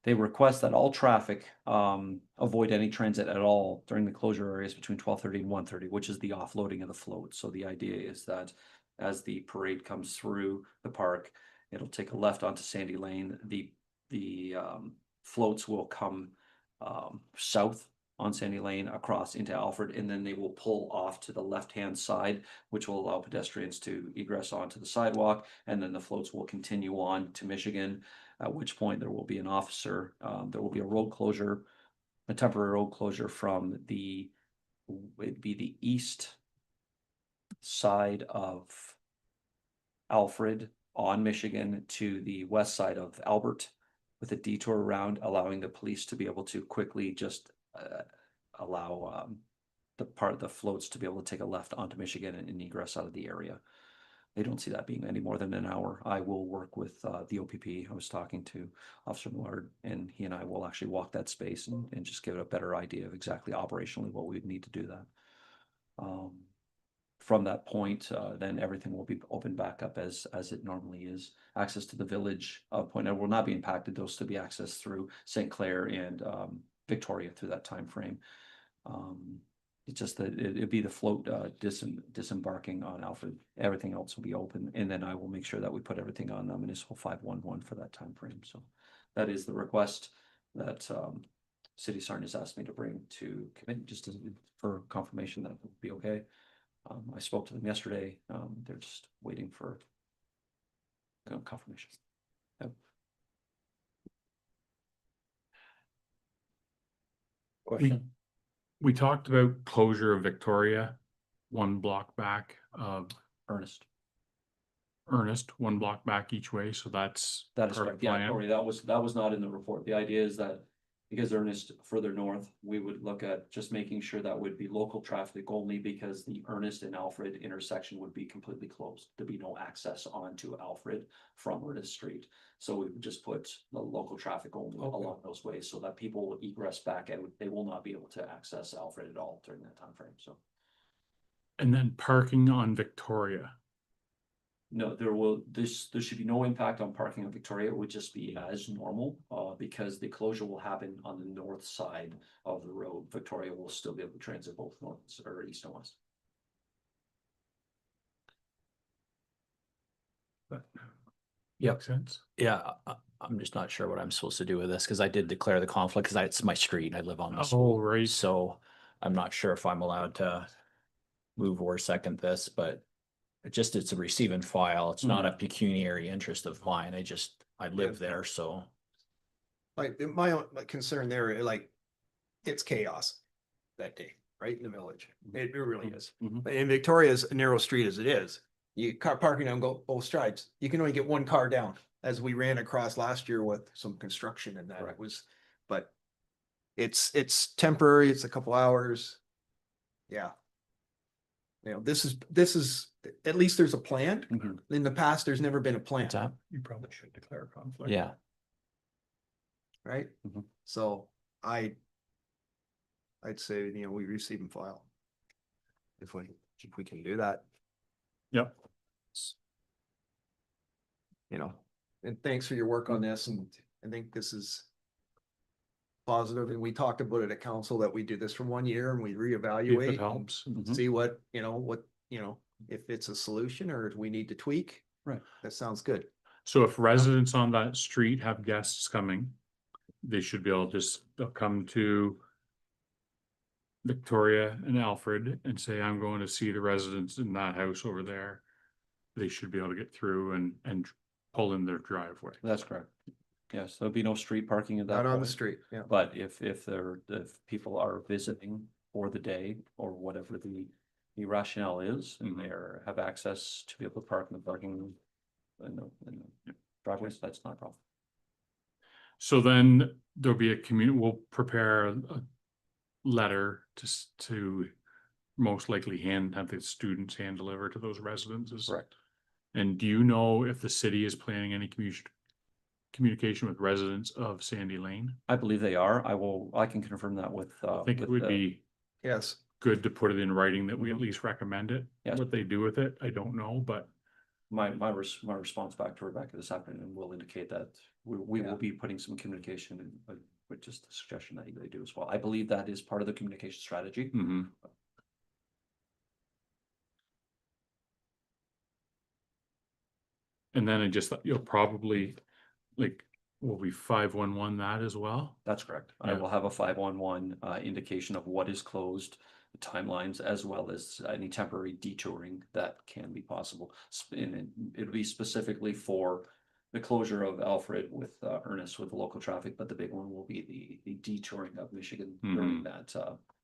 They request that all traffic avoid any transit at all during the closure areas between 12:30 and 1:30, which is the offloading of the float. So the idea is that as the parade comes through the park, it'll take a left onto Sandy Lane. The floats will come south on Sandy Lane across into Alfred, and then they will pull off to the left-hand side, which will allow pedestrians to egress onto the sidewalk, and then the floats will continue on to Michigan, at which point there will be an officer, there will be a road closure, a temporary road closure from it'd be the east side of Alfred on Michigan to the west side of Albert, with a detour around, allowing the police to be able to quickly just allow the floats to be able to take a left onto Michigan and egress out of the area. They don't see that being any more than an hour. I will work with the OPP. I was talking to Officer Millard, and he and I will actually walk that space and just give it a better idea of exactly operationally what we would need to do that. From that point, then everything will be opened back up as it normally is. Access to the village point will not be impacted. Those to be accessed through St. Clair and Victoria through that time frame. It's just that it'd be the float disembarking on Alfred. Everything else will be open, and then I will make sure that we put everything on municipal 511 for that time frame. So that is the request that City of Sarnia has asked me to bring to committee, just for confirmation that it would be okay. I spoke to them yesterday. They're just waiting for confirmation. Yep. Question. We talked about closure of Victoria, one block back of Ernest. one block back each way. So That is part of correct. the Yeah, plan. Cory, that was not in the report. The idea is that because Ernest further north, we would look at just making sure that would be local traffic only, because the Ernest and Alfred intersection would be completely closed. There'd be no access onto Alfred from Ernest Street. So we would just put the local traffic only along those ways so that people will egress back and they will not be able to access Alfred at all during that time frame. So And then parking on Victoria. no, there should be no impact on parking on Victoria. It would just be as normal, because the closure will happen on the north side of the road. Victoria will still be able to transit both north or east and west. But Yep. Make sense? Yeah, I'm just not sure what I'm supposed to do with this because I did declare the conflict because it's my street. I live on this. Oh, right. So I'm not sure if I'm allowed to move or second this, but it's a receive and file. It's not a pecuniary interest of mine. I live there, so. Like, my concern there, like, it's chaos that day, right in the village. It really is. Mhm. In Victoria's a narrow street as it is, you car parking on both sides, you can only get one car down. As we ran across last year with some construction and that it Correct. was, but it's temporary, it's a couple hours. Yeah. You know, this is, at least there's a plan. Mhm. In the past, there's never been a plan, What's that? You probably should declare conflict. Yeah, right? Mhm. So I'd say, you know, we receive and file. If we can do that. Yep. You know, and thanks for your work on this, and I think this is positive, and we talked about it at council that we do this for 1 year and we If reevaluate. it and helps. Mhm. See what, if it's a solution or if we need to tweak. Right. That sounds good. So if residents on that street have guests coming, they should be able to they'll come to Victoria and Alfred and say, I'm going to see the residents in that house over there. They should be able to get through and pull in their driveway. That's correct. Yes, there'll be no street parking at that Not on the point. street, yeah. But if people are visiting for the day or whatever the rationale is, and Mhm. they have access to be able to park in the parking in the driveways, that's not a problem. So then there'll be we'll prepare a letter to most likely have the students hand deliver to those residences. Correct. And do you know if the city is planning any communication with residents of Sandy Lane? I believe they are. I can confirm that with. I think it with would the- be Yes, good to put it in writing that we at Mhm. least recommend it. Yes. What they do with it, I don't know, but My response back to Rebecca this afternoon will indicate that we will be putting some communication in, with just the suggestion that they do as well. I believe that is part of the communication strategy. mhm. And then I just thought you'll probably like, will we 511 that as well? That's correct. I Yeah. will have a 511 indication of what is closed, the timelines, as well as any temporary detouring that can be possible. And it'll be specifically for the closure of Alfred with Ernest with the local traffic, but the big one will be the detouring of Michigan during that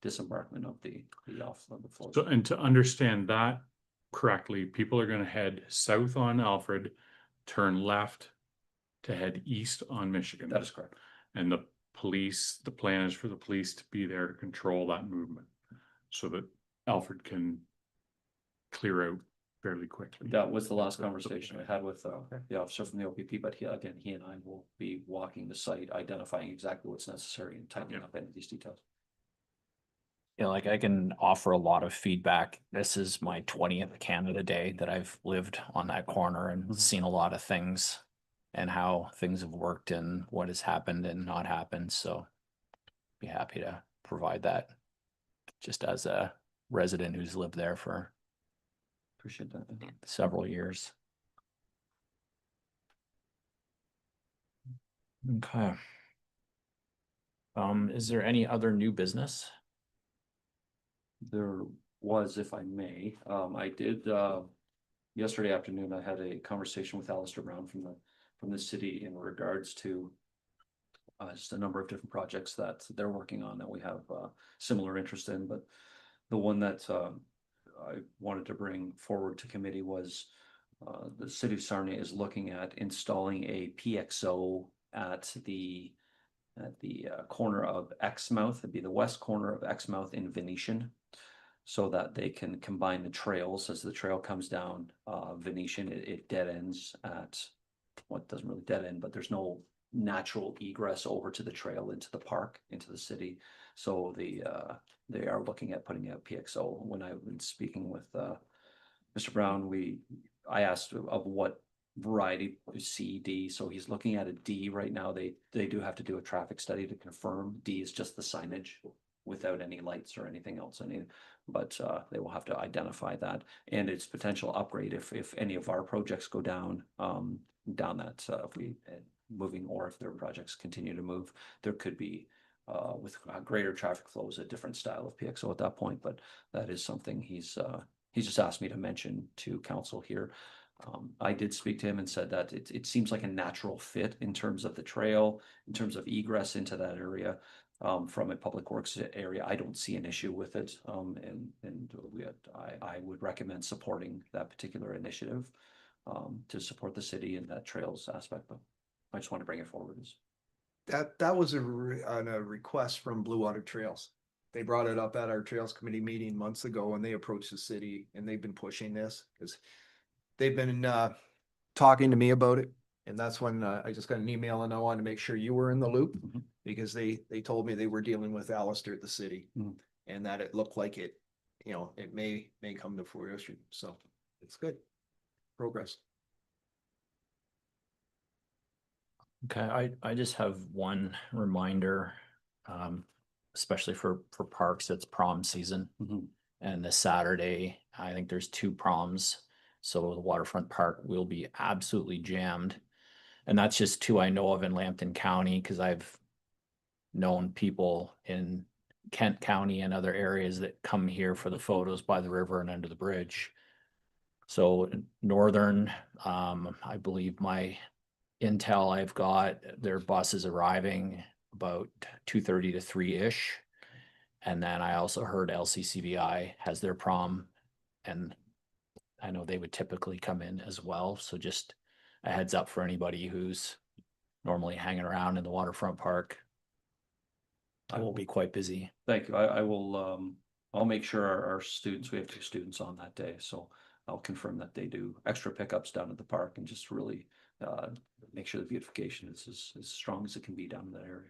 disembarkment of the flow. So, and to understand that correctly, people are gonna head south on Alfred, turn left to head east on Michigan. That is correct. And the plan is for the police to be there to control that movement so that Alfred can clear out fairly quickly. That was the last conversation I had with the officer from the OPP, but he and I will be walking the site, identifying exactly what's necessary and tightening up any of these details. yeah, like I can offer a lot of feedback. This is my 20th Canada Day that I've lived on that corner and Mhm. seen a lot of things and how things have worked and what has happened and not happened. So be happy to provide that just as a resident who's lived there for Appreciate that. several years. Okay. Is there any other new business? There was, if I may, I did, yesterday afternoon, I had a conversation with Alistair Brown from the city in regards to just a number of different projects that they're working on that we have similar interest in, but the one that I wanted to bring forward to committee was the city of Sarnia is looking at installing a PXO at the corner of Exmouth. It'd be the west corner of Exmouth in Venetian, so that they can combine the trails as the trail comes down Venetian. It dead ends at doesn't really dead end, but there's no natural egress over to the trail into the park, into the city. So they are looking at putting out PXO. When I've been speaking with Mr. Brown, I asked of what variety, C, D. So he's looking at a D right now. They do have to do a traffic study to confirm. D is just the signage without any lights or anything else in it. But they will have to identify that and its potential upgrade if any of our projects go down. down that, if we moving, or if their projects continue to move, there could be with greater traffic flows, a different style of PXO at that point, but that is something he's just asked me to mention to council here. I did speak to him and said that it seems like a natural fit in terms of the trail, in terms of egress into that area. From a public works area, I don't see an issue with it. I would recommend supporting that particular initiative to support the city in that trails aspect, but I just want to bring it forward. That was a request from Blue Water Trails. They brought it up at our Trails Committee meeting months ago, and they approached the city, and they've been pushing this because they've been talking to me about it. And that's when I just got an email, and I wanted to make sure you were in the loop Mhm. because they told me they were dealing with Alistair at the city, Mhm. and that it looked like it, it may come to fruition. So it's good progress. Okay, I just have one reminder, especially for parks, it's prom season. Mhm. And this Saturday, I think there's 2 proms. So the waterfront park will be absolutely jammed. And that's just 2 I know of in Lambton County, because I've known people in Kent County and other areas that come here for the photos by the river and under the bridge. So Northern, I believe my intel I've got, their bus is arriving about 2:30 to 3-ish. And then I also heard LCCVI has their prom, and I know they would typically come in as well. So just a heads up for anybody who's normally hanging around in the waterfront park. I will be quite busy. Thank you. I will, I'll make sure our students, we have 2 students on that day, so I'll confirm that they do extra pickups down at the park and just really make sure the beautification is as strong as it can be down in that area.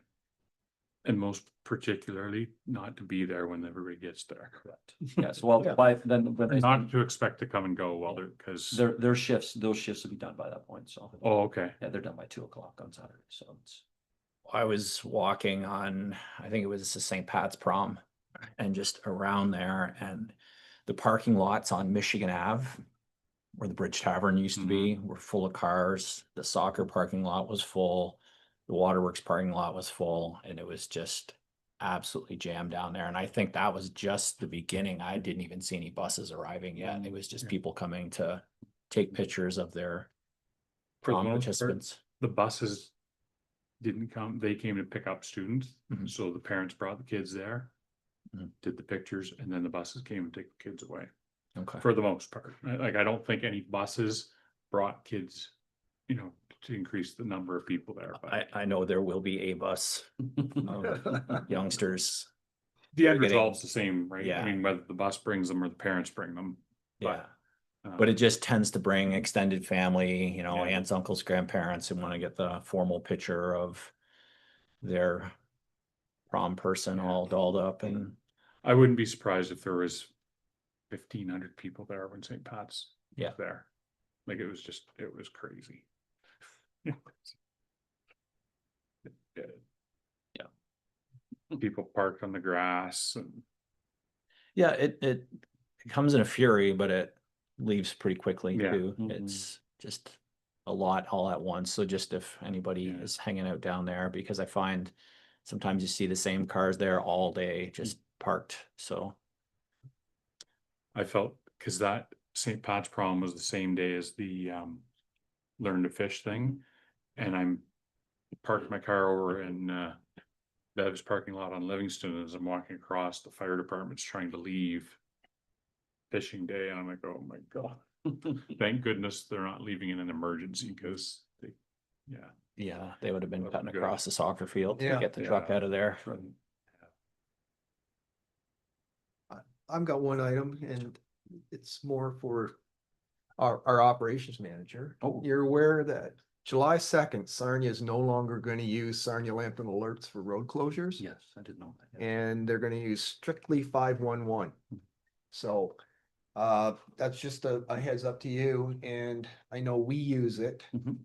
And most particularly not to be there when everybody gets there. Correct. Yes, well, Yeah. by then, when they, Not to expect to come and go while they're, because, their shifts, those shifts will be done by that point, so. oh, okay. Yeah, they're done by 2 o'clock on Saturday, so it's. I was walking on, I think it was the St. Pat's prom, and just around there, and the parking lots on Michigan Ave, where the Bridge Tavern used to be, were full of cars. The soccer parking lot was full. The Waterworks parking lot was full, and it was just absolutely jammed down there. And I think that was just the beginning. I didn't even see any buses arriving yet. It was just Yeah. people coming to take pictures of their For the prom most part, participants. the buses didn't come, they came to pick up students. Mhm. So the parents brought the kids there, Mhm. did the pictures, and then the buses came and take the kids away. Okay. For the most part, like, I don't think any buses brought kids, to increase the number of people there, but I know there will be a bus of youngsters. the end getting- result's the same, right? Yeah. I mean, whether the bus brings them or the parents bring them. Yeah. But, But it just tends to bring extended family, Yeah. aunts, uncles, grandparents who want to get the formal picture of their prom person Yeah. all dolled up, and I wouldn't be surprised if there was 1,500 people there when St. Pat's Yeah. was there. Like, it was crazy. Yeah. People parked on the grass and yeah, it comes in a fury, but it leaves pretty quickly Yeah. too. Mhm. It's just a lot all at once. So just if anybody Yeah. is hanging out down there, because I find sometimes you see the same cars there all day, just parked. So I felt, cause that St. Pat's prom was the same day as the learn to fish thing. And I'm parked my car over in Bev's parking lot on Livingston. As I'm walking across, the fire department's trying to leave fishing day, and I'm like, oh my God. Thank goodness they're not leaving in an emergency, because yeah, they would have been That's cutting good. across the soccer field to Yeah. get the truck out of there. I've got one item, and it's more for our operations manager. Oh. You're aware that July 2nd, Sarnia is no longer going to use Sarnia Lambton alerts for road closures. Yes, I did know that. yeah. And they're going to use strictly 511. So that's just a heads up to you, and I know we use it Mhm.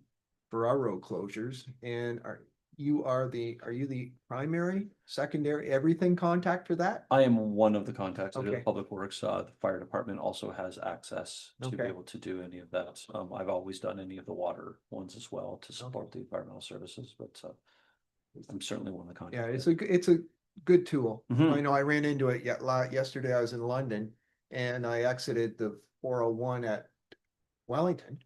for our road closures, and are you the primary, secondary, everything contact for that? I am one of the contacts of the Okay. Public Works. The fire department also has access to be Okay. able to do any of that. I've always done any of the water ones as well to support the environmental services, but I'm certainly one of the Yeah, contacts. it's a good tool. Mhm. I know I ran into it yesterday. I was in London and I exited the 401 at Wellington.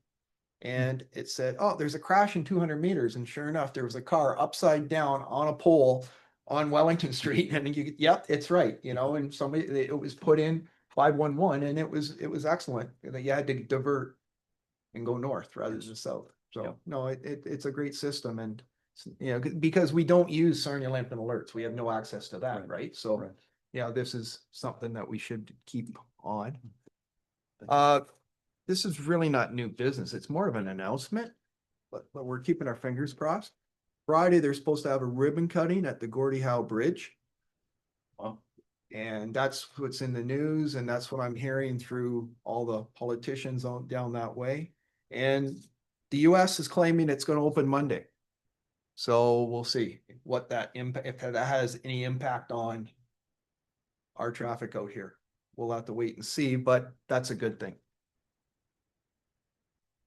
And it said, oh, there's a crash in 200 meters. And sure enough, there was a car upside down on a pole on Wellington Street. And you, yep, it's right, you know, and somebody, it was put in 511 and it was excellent. That you had to divert and go north rather than south. So, Yep. no, it's a great system and, you know, because we don't use Sarnia Lambton alerts. We have no access to that, right? So, Right. yeah, this is something that we should keep on. Thank you. This is really not new business. It's more of an announcement, but we're keeping our fingers crossed. Friday, they're supposed to have a ribbon cutting at the Gordie Howe Bridge. Wow. And that's what's in the news and that's what I'm hearing through all the politicians on down that way. And the US is claiming it's gonna open Monday. So we'll see what that impact, if that has any impact on our traffic out here. We'll have to wait and see, but that's a good thing.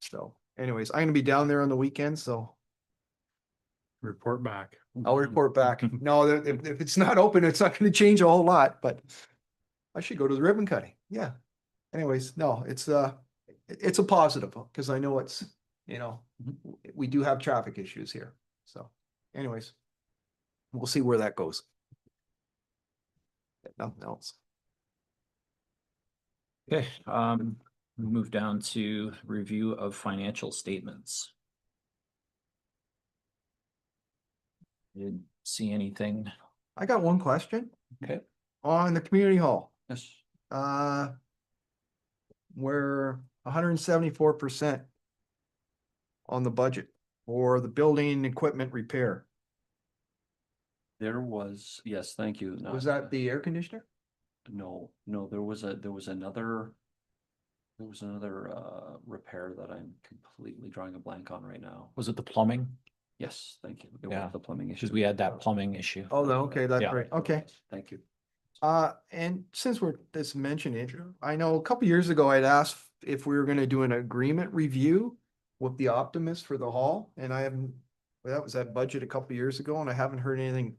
So anyways, I'm gonna be down there on the weekend, so Report back. I'll report back. No, if it's not open, it's not gonna change a whole lot, but I should go to the ribbon cutting. Yeah. Anyways, no, it's a positive because I know it's, you know, we do have traffic issues here. So anyways, we'll see where that goes. Nothing else. Okay, we move down to review of financial statements. Didn't see anything. I got one question. Okay. On the community hall, Yes. we're 174% on the budget for the building equipment repair. There was, yes, thank you. Was that the air conditioner? No, there was another repair that I'm completely drawing a blank on right now. Was it the plumbing? Yes, thank you. It was Yeah, the plumbing issue. Because we had that plumbing issue. Oh, no, okay, that's Yeah. right. Okay. Thank you. And since we're just mentioning it, I know a couple years ago I'd asked if we were gonna do an agreement review with the Optimist for the hall, and I haven't, well, that was that budget a couple years ago, and I haven't heard anything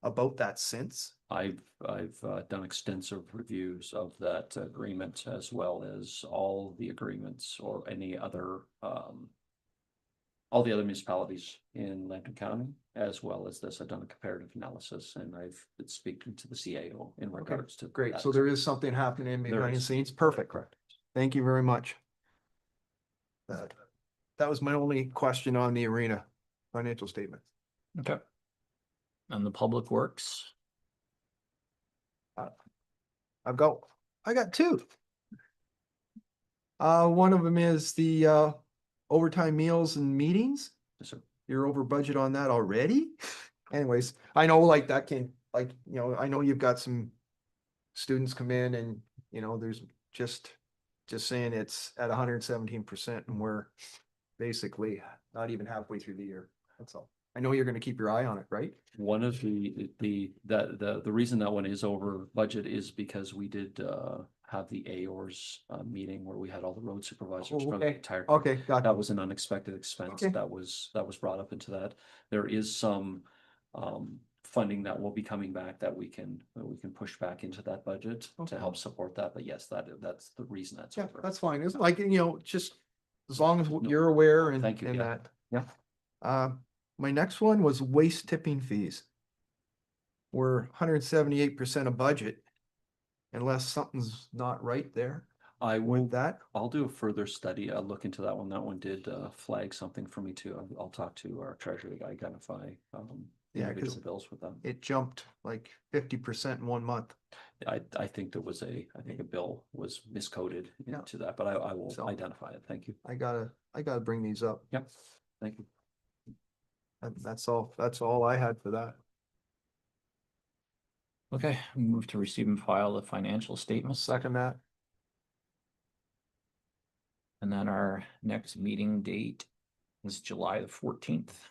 about that since. I've done extensive reviews of that agreement as well as all the agreements or any other all the other municipalities in Lambton County, as well as this. I've done a comparative analysis and I've been speaking to the CAO in regards to. Great, that. so there is something happening There behind the is. scenes. Perfect. Correct. Thank you very much. That was my only question on the arena financial statement. Okay. And the public works, I got two. One of them is the overtime meals and meetings. Yes, sir. You're over budget on that already? Anyways, I know like that can, like, you know, I know you've got some students come in and, you know, there's just saying it's at 117% and we're basically not even halfway through the year. That's all. I know you're gonna keep your eye on it, right? One of the reason that one is over budget is because we did have the AORS meeting where we had all the road supervisors Oh, from the okay. entire. Okay, got That it. was an unexpected expense Okay. that was brought up into that. There is some funding that will be coming back that we can push back into that budget Okay. to help support that. But yes, that's the reason that's Yeah, over. that's fine. It's like, you know, just as long as No. you're aware and, Thank you, and yeah. that. Yeah. My next one was waste tipping fees. We're 178% of budget. Unless something's not right there I will. with that. I'll do a further study. I'll look into that one. That one did flag something for me too. I'll talk to our treasury to identify Yeah, 'cause individual bills with them. It jumped like 50% in 1 month. I think there was a bill was miscoded Yeah. into that, but I will So- identify it. Thank you. I gotta bring these up. Yep. Thank you. That's all I had for that. okay, we move to receive and file the financial statements. Second that. And then our next meeting date is July the 14th.